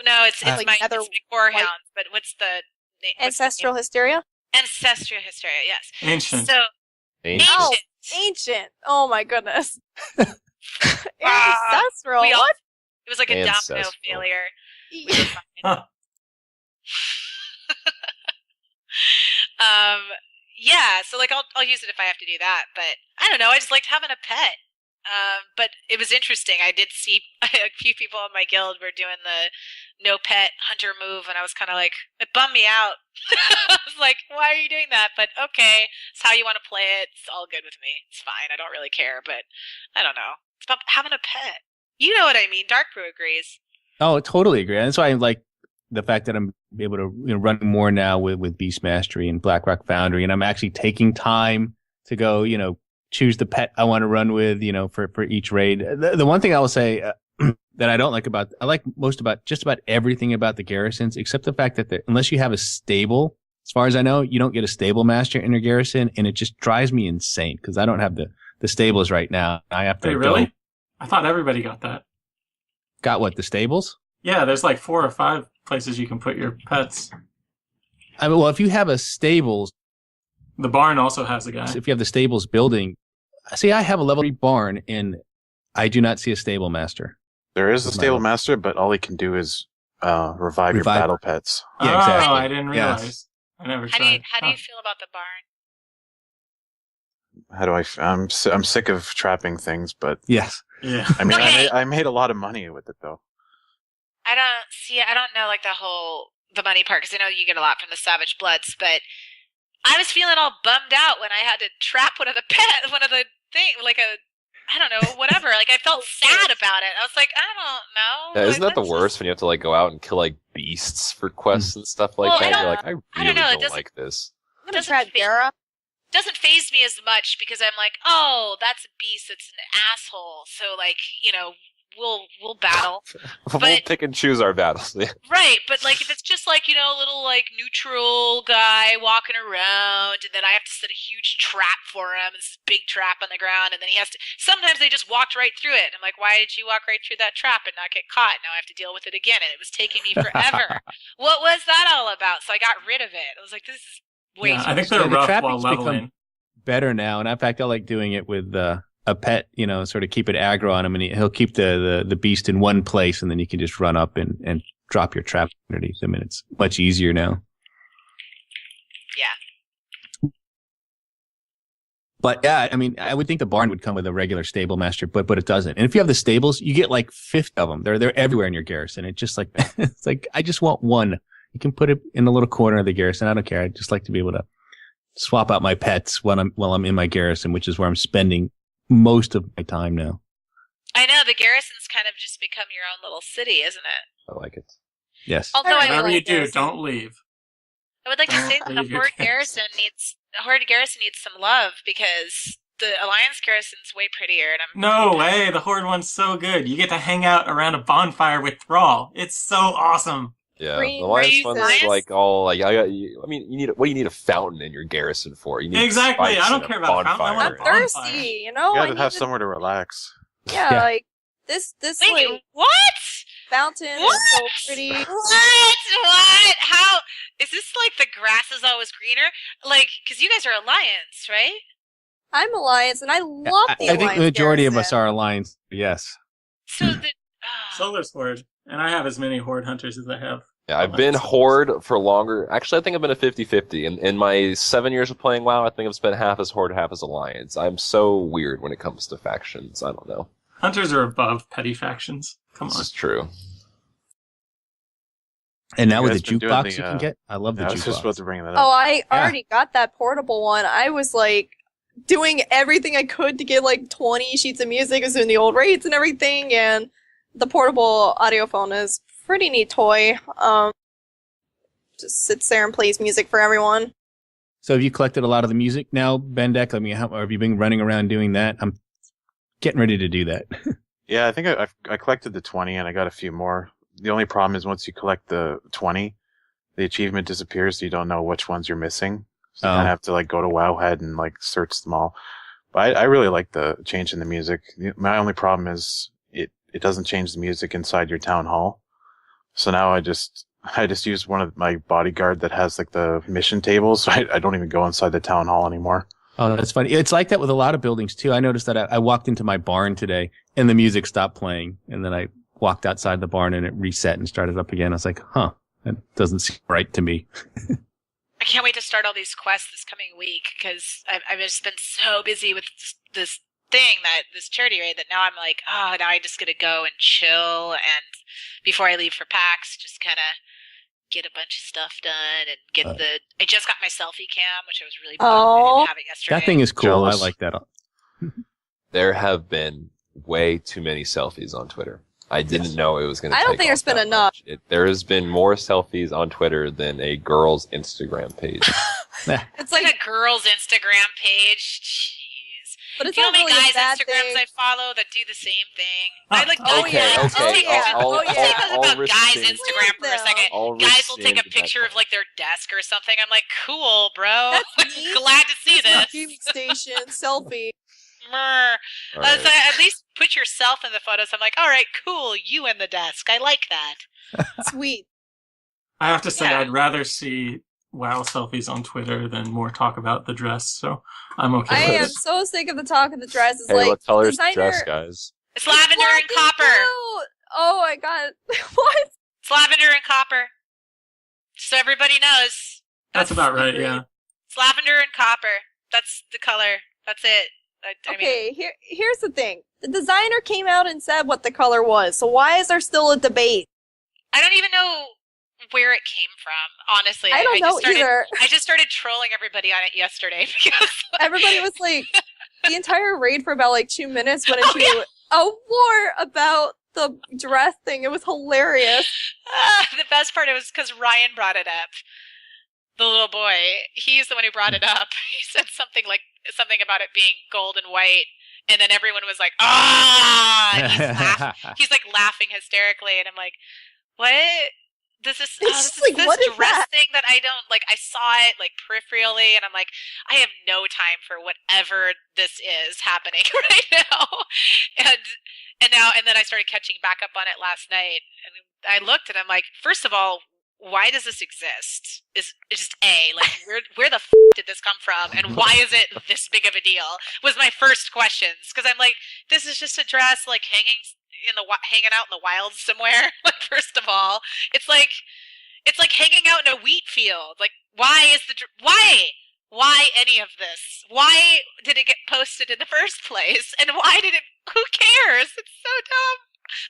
No, it's like my Nether Corehounds, but what's the name? Ancestral Hysteria? Ancestral Hysteria, yes. Ancient. So Ancient. Ancient. Oh my goodness. Ancestral. What? It was like a Ancestral. domino failure. Huh. Yeah, so like I'll use it if I have to do that, but I don't know, I just liked having a pet. But it was interesting. I did see a few people in my guild were doing the no pet hunter move, and I was kind of like, it bummed me out. I was like, why are you doing that? But okay, it's how you want to play it. It's all good with me. It's fine. I don't really care, but I don't know. It's about having a pet. You know what I mean. Dark Brew agrees. Oh, totally agree. And that's why I like the fact that I'm able to run more now with Beast Mastery and Blackrock Foundry, and I'm actually taking time to go, choose the pet I want to run with, for each raid. The one thing I will say that I don't like I like most about just about everything about the garrisons, except the fact that unless you have a stable, as far as I know, you don't get a stable master in your garrison, and it just drives me insane because I don't have the stables right now. I have to. Wait, really? I thought everybody got that. Got what, the stables? Yeah, there's like 4 or 5 places you can put your pets. I mean, well, if you have a stables, the barn also has a guy. If you have the stables building, see, I have a level 3 barn, and I do not see a stable master. There is a stable master, but all he can do is revive your battle pets. Yeah, exactly. Oh, I didn't realize. Yes. I never How tried. do you feel about the barn? How do I'm sick of trapping things, but yes. Yeah. I mean, Okay. I made a lot of money with it though. I don't know like the money part because I know you get a lot from the Savage Bloods, but I was feeling all bummed out when I had to trap one of the I don't know, whatever. Like I felt sad about it. I was like, I don't know. Yeah, Like, isn't that the that's worst just- when you have to like go out and kill like beasts for quests and stuff like Well, that? I You're like, I really don't know, it don't doesn't- like this. I'm gonna try Dara. doesn't faze me as much because I'm like, oh, that's a beast that's an asshole. So like, we'll battle. We'll But- pick and choose our battles. Yeah. Right, but like if it's just like, a little like neutral guy walking around and then I have to set a huge trap for him, this big trap on the ground, and then he has to sometimes they just walked right through it. I'm like, why did you walk right through that trap and not get caught? Now I have to deal with it again, and it was taking me forever. What was that all about? So I got rid of it. I was like, this is way Yeah, too I think Yeah, they're the rough trapping's while become leveling. better now, and in fact, I like doing it with a pet, sort of keep it aggro on him, and he'll keep the beast in one place, and then you can just run up and drop your trap underneath him, and it's much easier now. Yeah. But yeah, I mean, I would think the barn would come with a regular stable master, but it doesn't. And if you have the stables, you get like 50 of them. They're everywhere in your garrison. It's just like it's like I just want one. You can put it in the little corner of the garrison. I don't care. I just like to be able to swap out my pets while I'm in my garrison, which is where I'm spending most of my time now. I know, the garrison's kind of just become your own little city, isn't it? I like it. Yes. Although I Whatever would, you do, don't leave. I would like to say that leave the your Horde garrison. garrison needs some love because the Alliance garrison's way prettier, and I'm No way, the Horde one's so good. You get to hang out around a bonfire with Thrall. It's so awesome. Yeah, Green the Alliance raisins. one's like all like I mean, what do you need a fountain in your garrison for? You need Exactly, spikes I don't and care a about fountain, I want bonfire. a I'm bonfire. thirsty, You I gotta need have to- somewhere to relax. Yeah, Yeah. like this wait, like what? fountain What? is so pretty. What? How is this like the grass is always greener? Like, because you guys are Alliance, right? I'm Alliance, and I love I the think Alliance the majority of us garrison. are Alliance. Yes. So the Solar's Horde. And I have as many Horde hunters as I have. Yeah, I've been Horde for longer. Actually, I think I've been a 50-50. In my 7 years of playing WoW, I think I've spent half as Horde, half as Alliance. I'm so weird when it comes to factions. I don't know. Hunters are above petty factions. Come This on. is true. And now You with guys the been doing jukebox the, you can get, I love the I was just jukebox. about to bring that Oh, up. I already got that portable one. I was like doing everything I could to get like 20 sheets of music. I was doing the old raids and everything, and the portable audiophone is a pretty neat toy. Just sits there and plays music for everyone. So have you collected a lot of the music now, Bendek? I mean, how have you been running around doing that? I'm getting ready to do that. Yeah, I think I collected the 20 and I got a few more. The only problem is once you collect the 20, the achievement disappears, so you don't know which ones you're missing. So you Oh. kind of have to like go to Wowhead and like search them all. But I really like the change in the music. My only problem is it doesn't change the music inside your town hall. So now I just use one of my bodyguard that has like the mission table, so I don't even go inside the town hall anymore. Oh, that's funny. It's like that with a lot of buildings too. I noticed that I walked into my barn today and the music stopped playing, and then I walked outside the barn and it reset and started up again. I was like, huh, that doesn't seem right to me. I can't wait to start all these quests this coming week because I've just been so busy with this thing, this charity raid, that now I'm like, oh, now I just gotta go and chill, and before I leave for PAX, just kind of get a bunch of stuff done and get I just got my selfie cam, which I was really bummed I didn't have it yesterday. That thing is cool. Jealous. I like that. There have been way too many selfies on Twitter. I didn't know it was going to. I don't think there's been enough. There has been more selfies on Twitter than a girl's Instagram page. It's like a girl's Instagram page. Jeez. But it's Do you know not how many really guys' a bad Instagrams thing. I follow that do the same thing? I like Okay. Let's take I'll about guys' rescind- Instagram for a second. I'll Guys will take a rescind picture that of like their desk or something. I'm like, cool, bro. That's me. Glad to see My this. TV station selfie. Mer. All right. So at least put yourself in the photos. I'm like, all right, cool, you in the desk. I like that. Sweet. I have to say, Yeah. I'd rather see WoW selfies on Twitter than more talk about the dress, so I'm okay I with am it. so sick of the talk of the dress. It's Hey, like, what color's designer, dress, guys? It's lavender and Black copper. blue. Oh my god. What? It's lavender and copper. So everybody knows. That's about right, yeah. It's lavender and copper. That's the color. That's it. I mean, Okay, here's the thing. The designer came out and said what the color was, so why is there still a debate? I don't even know where it came from, honestly. I don't know either. I just started trolling everybody on it yesterday because Everybody was like, the entire raid for about like 2 minutes went into a war about the dress thing. It was hilarious. the best part was because Ryan brought it up. The little boy, he's the one who brought it up. He said something about it being gold and white, and then everyone was like, "Ah!" And he's like laughing hysterically, and I'm like, "What? This is what is dress that? thing that I don't like." I saw it like peripherally, and I'm like, I have no time for whatever this is happening right now. And then I started catching back up on it last night, and I looked, and I'm like, first of all, why does this exist? Is just like where the did this come from, and why is it this big of a deal? Was my first questions, because I'm like, this is just a dress like hanging out in the wilds somewhere. Like, first of all, it's like hanging out in a wheat field. Like, why any of this? Why did it get posted in the first place? And why did it? Who cares? It's so dumb.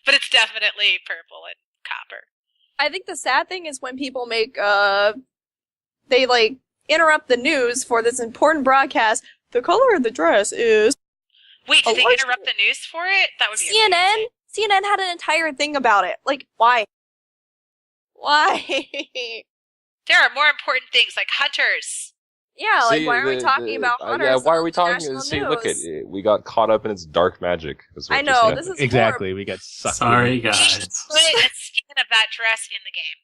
But it's definitely purple and copper. I think the sad thing is when people make, they like interrupt the news for this important broadcast. The color of the dress is. Wait, did they interrupt the news for it? That would be CNN. amazing. CNN had an entire thing about it. Like, why? Why? There are more important things like hunters. Yeah, like, why are we talking about hunters? Yeah, why are we on talking? national See, news? look at it. We got caught up in its dark magic. Is what I just know, happened. this is Exactly. We got sucked. Sorry, in. You should guys. put a skin of that dress in the game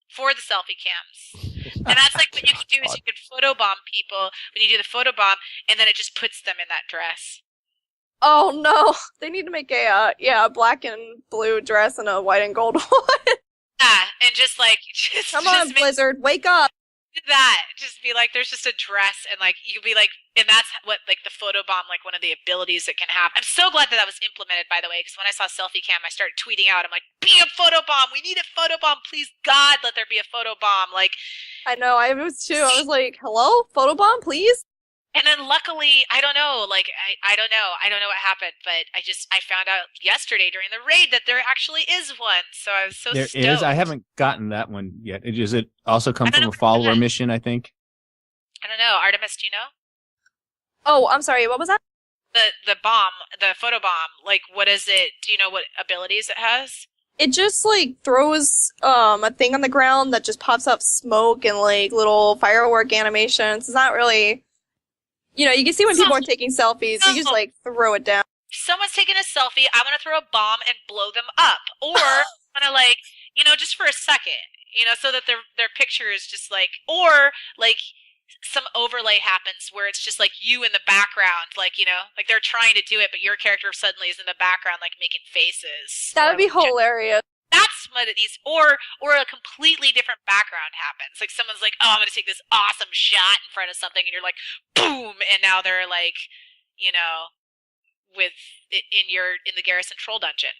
for the selfie cams. And that's like what you can do is you can photobomb people when you do the photobomb, and then it just puts them in that dress. Oh no, they need to make a black and blue dress and a white and gold one. Yeah, and just Come on, make Blizzard, wake up! that. Just be like, there's just a dress, and like you'll be like, and that's what like the photobomb, like one of the abilities it can have. I'm so glad that was implemented, by the way, because when I saw selfie cam, I started tweeting out, I'm like, be a photobomb. We need a photobomb, please God, let there be a photobomb. Like, I know, I was too. I was like, hello, photobomb, please. and then luckily, I don't know, like I don't know what happened, but I found out yesterday during the raid that there actually is one. So I was so There stoked. is. I haven't gotten that one yet. Does it also come I don't from know a what follower that is. mission, I think? I don't know, Artemis, do you know? Oh, I'm sorry, what was that? The bomb, the photobomb, like what is it? Do you know what abilities it has? It just like throws a thing on the ground that just pops up smoke and like little firework animations. It's not really, you can see when people are taking selfies, you just like throw it down. Someone's taking a selfie, I want to throw a bomb and blow them up. Or I want to like, just for a second, so that their picture is just like, or like some overlay happens where it's just like you in the background, like, like they're trying to do it, but your character suddenly is in the background, like making faces. That would be Or, like, hilarious. that's what it needs. Or a completely different background happens. Like someone's like, oh, I'm going to take this awesome shot in front of something, and you're like, boom, and now they're like, with in the Garrison Troll Dungeon.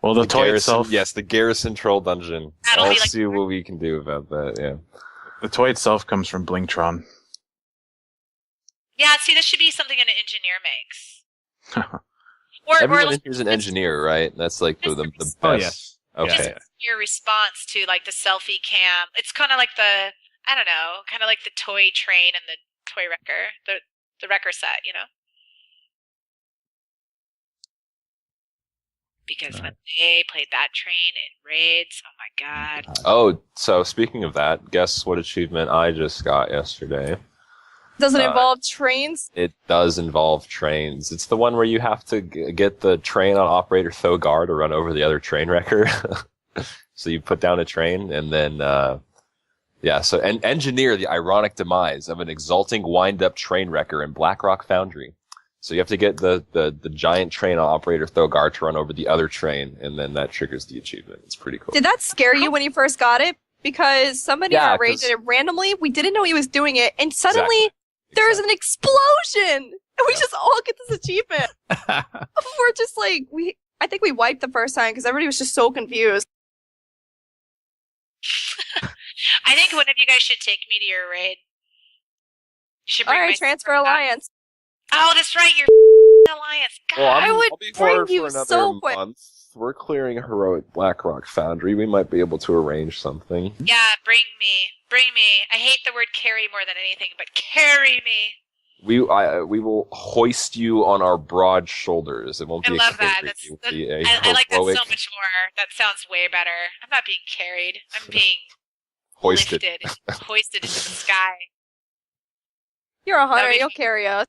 Well, the toy itself. Yes, the Garrison Troll Dungeon. That'll be Let's like- see what we can do about that. Yeah. The toy itself comes from Blingtron. Yeah, see, this should be something an engineer makes. Or Everyone in here is an engineer, right? That's like the best. Oh, yes. Okay. Yeah. Your response to like the selfie cam. It's kind of like I don't know, kind of like the toy train and the toy wrecker, the wrecker set, you know? Because when they played that train in raids, oh my god. Oh, so speaking of that, guess what achievement I just got yesterday? Does it involve trains? It does involve trains. It's the one where you have to get the train on operator Thogar to run over the other train wrecker. So you put down a train and then, so engineer the ironic demise of an exulting wind-up train wrecker in Blackrock Foundry. So you have to get the giant train on operator Thogar to run over the other train, and then that triggers the achievement. It's pretty cool. Did that scare you when you first got it? Because somebody in our raid did it randomly. We didn't know he was doing it, and suddenly there's an explosion, and we just all get this achievement. We're just like I think we wiped the first time because everybody was just so confused. I think one of you guys should take me to your raid. You should bring All right, Transfer Alliance. Oh, that's right, your alliance. God, Well, I would I'll be bring forward you for another so quick. month. We're clearing Heroic Blackrock Foundry. We might be able to arrange something. yeah, bring me. I hate the word carry more than anything, but carry me. We will hoist you on our broad shoulders. It won't I be love a that. carry. It will be a I like that so heroic much more. That sounds way better. I'm not being carried. I'm being hoisted. hoisted into the sky. You're a hunter. That'd be You'll carry us.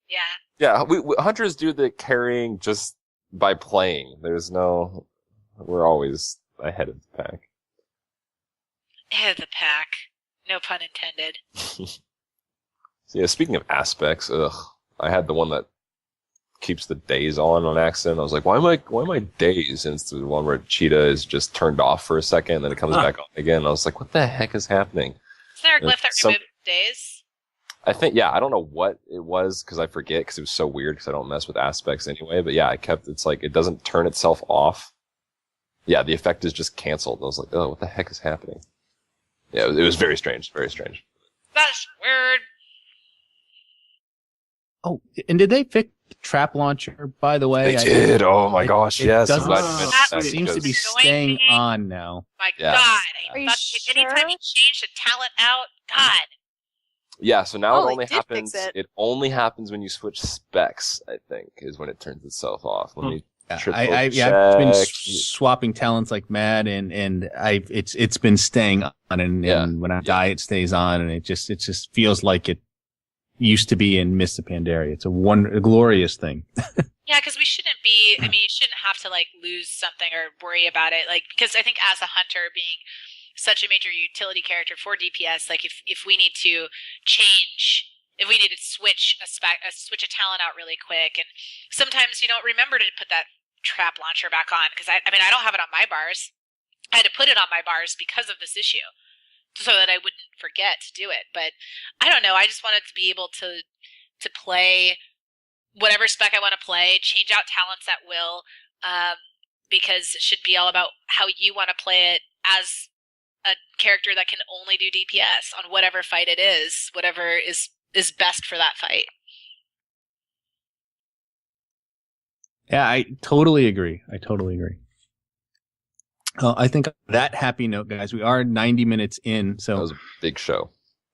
Yeah. Yeah, hunters do the carrying just by playing. We're always ahead of the pack. Head of the pack. No pun intended. So yeah, speaking of aspects, I had the one that keeps the days on accident. I was like, why am I dazed? And it's the one where Cheetah is just turned off for a second, and then it comes back on again. I was like, what the heck is happening? Is there a glyph that removes days? I think, I don't know what it was because I forget because it was so weird because I don't mess with aspects anyway. But yeah, it's like it doesn't turn itself off. Yeah, the effect is just canceled. I was like, oh, what the heck is happening? Yeah, it was very strange, very strange. That's weird. Oh, and did they fix the trap launcher, by the way? They did. Oh my gosh, yes. Doesn't, I'm glad you mentioned that it seems to be because- staying on now. My Yeah. God. Are you Anytime you change the talent out, God. Yeah, so now Oh, it they only did happens. fix it. It only happens when you switch specs. I think is when it turns itself off. When you triple I've been check, swapping talents like mad, and it's been staying on, and when I die, it stays on, and it just feels like it used to be in Mists of Pandaria. It's a glorious thing. Yeah, because we shouldn't be. I mean, you shouldn't have to like lose something or worry about it. Like, because I think as a hunter, being such a major utility character for DPS, like if we need to change, if we need to switch a talent out really quick, and sometimes you don't remember to put that trap launcher back on because I mean I don't have it on my bars. I had to put it on my bars because of this issue, so that I wouldn't forget to do it. But I don't know. I just wanted to be able to play whatever spec I want to play, change out talents at will, because it should be all about how you want to play it as a character that can only do DPS on whatever fight it is, whatever is best for that fight. Yeah, I totally agree. I think on that happy note, guys, we are 90 minutes in, so that was a big show.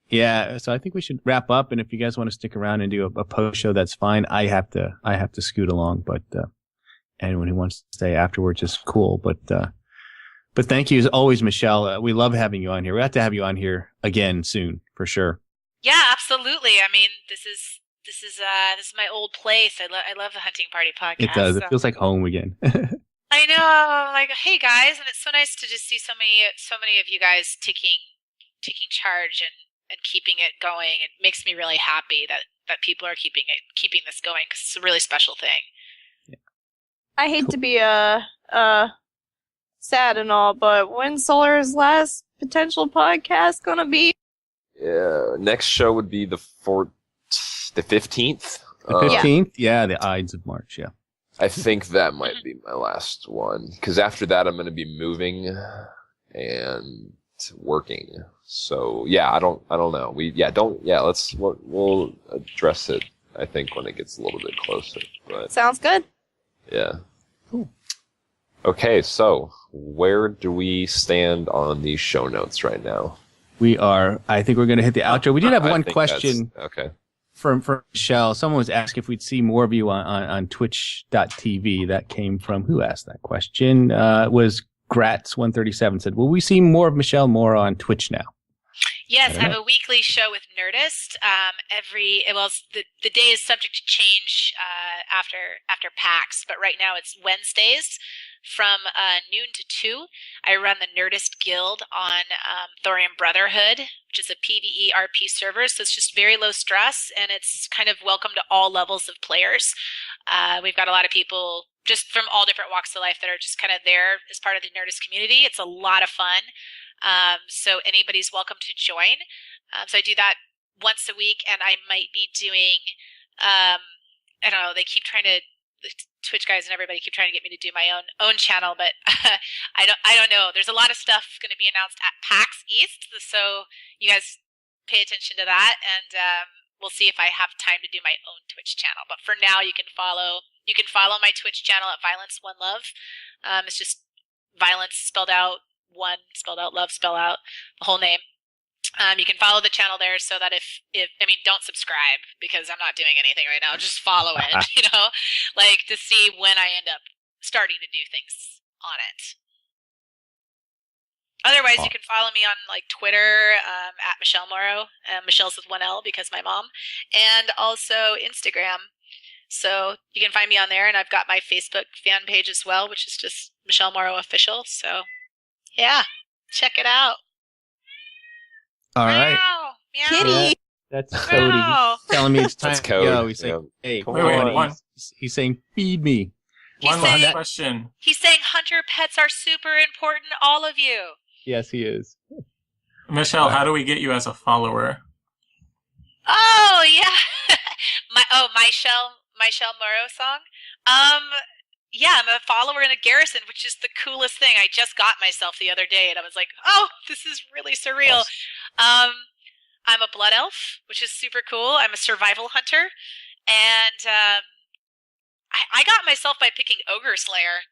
Yeah, so I think we should wrap up. And if you guys want to stick around and do a post show, that's fine. I have to scoot along, but anyone who wants to stay afterwards is cool. But thank you as always, Michelle. We love having you on here. We have to have you on here again soon for sure. Yeah, absolutely. I mean, this is my old place. I love the Hunting Party podcast. It does. So. It feels like home again. I know. I'm like, hey guys, and it's so nice to just see so many of you guys taking charge and keeping it going. It makes me really happy that people are keeping this going because it's a really special thing. Yeah. I hate to be sad and all, but when Solar's last potential podcast gonna be? Yeah, next show would be the 15th. The 15th? Yeah, the Ides of March, yeah. I think that might be my last one because after that I'm going to be moving, and isn't working. So yeah, I don't know. We'll address it, I think, when it gets a little bit closer. But Sounds good. yeah. Cool. Okay, so where do we stand on these show notes right now? I think we're going to hit the outro. We did have I one think question okay. from Michelle. Someone was asking if we'd see more of you on twitch.tv. That came from, who asked that question? It was Grats137 said, will we see more of Michele Morrow on Twitch now? Yes, I have a weekly show with Nerdist. The day is subject to change after PAX, but right now it's Wednesdays from noon to 2. I run the Nerdist Guild on Thorium Brotherhood, which is a PvE RP server, so it's just very low stress, and it's kind of welcome to all levels of players. We've got a lot of people just from all different walks of life that are just kind of there as part of the Nerdist community. It's a lot of fun. So anybody's welcome to join. So I do that once a week, and I might be doing, I don't know, the Twitch guys and everybody keep trying to get me to do my own channel, but I don't know. There's a lot of stuff going to be announced at PAX East, so you guys pay attention to that, and we'll see if I have time to do my own Twitch channel. But for now, you can follow my Twitch channel at Violence One Love. It's just violence spelled out, one spelled out, love spelled out, the whole name. You can follow the channel there so that if don't subscribe because I'm not doing anything right now. Just follow it, to see when I end up starting to do things on it. Otherwise, you can follow me on Twitter at Michele Morrow. Michelle's with one L because my mom, and also Instagram. So you can find me on there, and I've got my Facebook fan page as well, which is just Michele Morrow Official. So yeah, check it out. All right. Meow. Kitty. Yeah, that's Cody. He's telling me it's time to go. He's saying, hey, Come on. He's saying, feed me. One last question. He's saying hunter pets are super important, all of you. Yes, he is. Michelle, how do we get you as a follower? Oh, yeah. Michele Morrow song? Yeah, I'm a follower in a garrison, which is the coolest thing. I just got myself the other day, and I was like, oh, this is really surreal. I'm a blood elf, which is super cool. I'm a survival hunter, and I got myself by picking Ogre Slayer.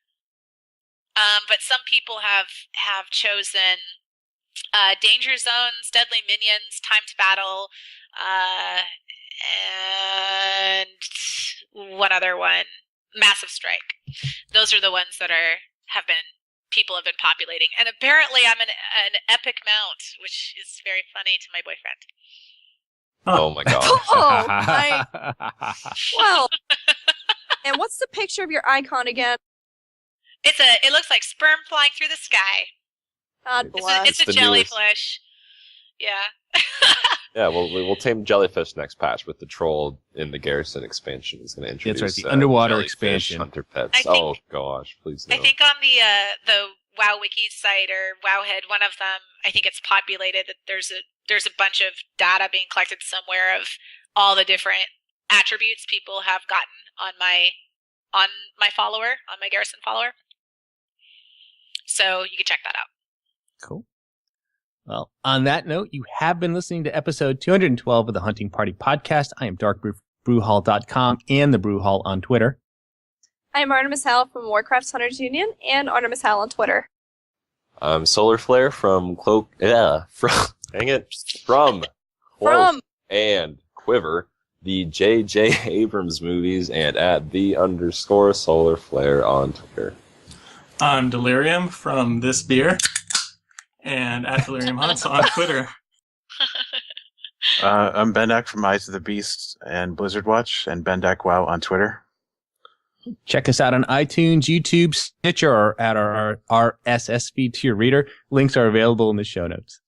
But some people have chosen Danger Zones, Deadly Minions, Time to Battle, and one other one, Massive Strike. Those are the ones that people have been populating. And apparently I'm an epic mount, which is very funny to my boyfriend. Oh my god. Oh my. Well, and what's the picture of your icon again? It looks like sperm flying through the sky. God bless. It's a jellyfish. Yeah. Yeah, we'll tame jellyfish next patch with the troll in the garrison expansion. It's going to introduce That's right, the underwater jellyfish expansion. Hunter pets. Oh gosh, please no. I think on the WoW Wiki site or Wowhead, one of them, I think it's populated that there's a bunch of data being collected somewhere of all the different attributes people have gotten on my follower, on my garrison follower. So you can check that out. Cool. Well, on that note, you have been listening to episode 212 of the Hunting Party Podcast. I am darkbrewhall.com and the Brew Hall on Twitter. I'm Artemis Howell from Warcraft Hunters Union and Artemis Howell on Twitter. I'm Solar Flare from Cloak and Quiver, the J.J. Abrams movies, and at @the_Solar Flare on Twitter. I'm Delirium from This Beer and at Delirium Hunts on Twitter. I'm Bendak from Eyes of the Beast and Blizzard Watch, and Bendak WoW on Twitter. Check us out on iTunes, YouTube, Stitcher, or at our RSS feed to your reader. Links are available in the show notes.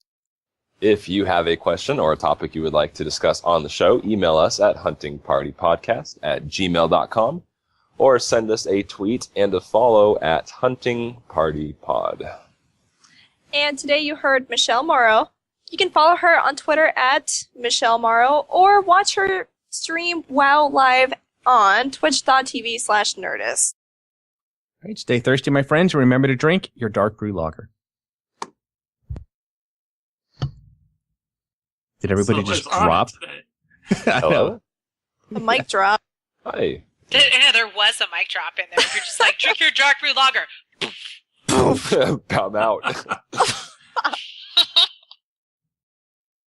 If you have a question or a topic you would like to discuss on the show, email us at huntingpartypodcast@gmail.com or send us a tweet and a follow at huntingpartypod. And today you heard Michele Morrow. You can follow her on Twitter at Michele Morrow or watch her stream WoW live on twitch.tv/Nerdist. All right, stay thirsty, my friends. Remember to drink your dark brew lager. Did everybody So just what's on it drop? today? I know. The mic drop. Hi. Yeah, there was a mic drop in there. You're just like, drink your dark brew lager. I'm out.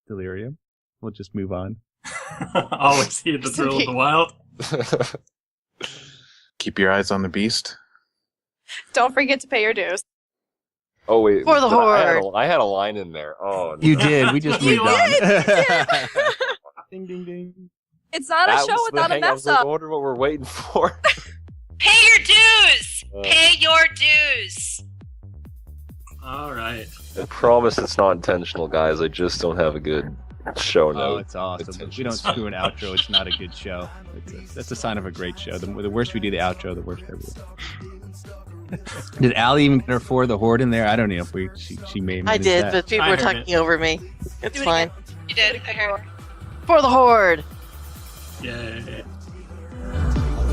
Delirium. We'll just move on. Always hear the thrill of the wild. Keep your eyes on the beast. Don't forget to pay your dues. Oh wait, For the but horde. I had a line in there. Oh, You no. did. We just You moved on. did. Ding, ding, ding. It's not a That show was the without a hang- I mess was like, I up. wonder what we're waiting for. Pay your dues. Pay your dues. All right. I promise it's not intentional, guys. I just don't have a good show Oh, note. it's awesome. If we don't Attention. screw an outro, it's not a good show. That's a sign of a great show. The worse we do the outro, the worse everything. Did Allie even get her For the Horde in there? I don't know if she may have I managed did, that. but people I were heard talking over me. It's Do it fine. You did. I heard. For the horde. Yay.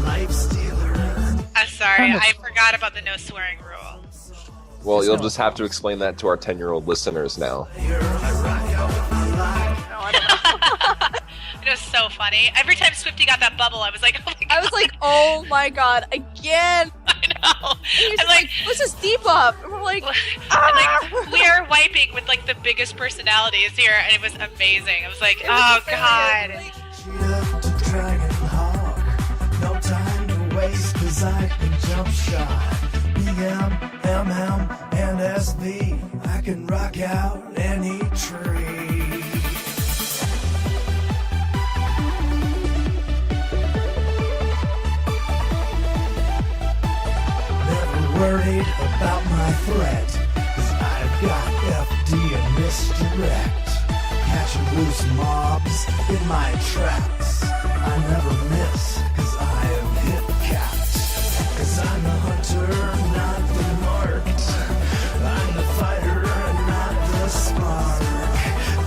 Life stealer. I'm sorry. I forgot about the no swearing rule. Well, you'll just have to explain that to our 10-year-old listeners now. It was so funny. Every time Swifty got that bubble, I was like, oh my god. I was like, oh my god, again. I know. He's I'm like, like, let's just deep up. And we're like, and like we are wiping with like the biggest personalities here, and it was amazing. I was like, oh god. Shift to Dragon Hawk. No time to waste, cause I can jump shot. BM, MM, and SB. I can rock out any tree. Never worried about my threat, cause I've got FD and misdirect. Catching loose mobs in my traps. I never miss, cause I am hit capped. Cause I'm the hunter, not the marked. I'm the fighter, not the spark.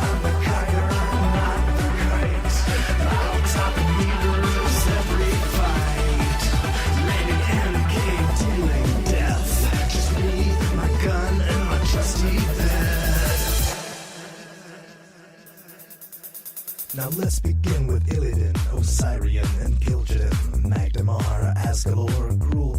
I'm the kiter, not the kite. I'll top the meters every fight. Raining and cave dealing death. Just me, my gun, and my trusty bed. Now let's begin with Illidan, Osirian, and Gil'jadan, Magdamar, Asgalor, Gruul,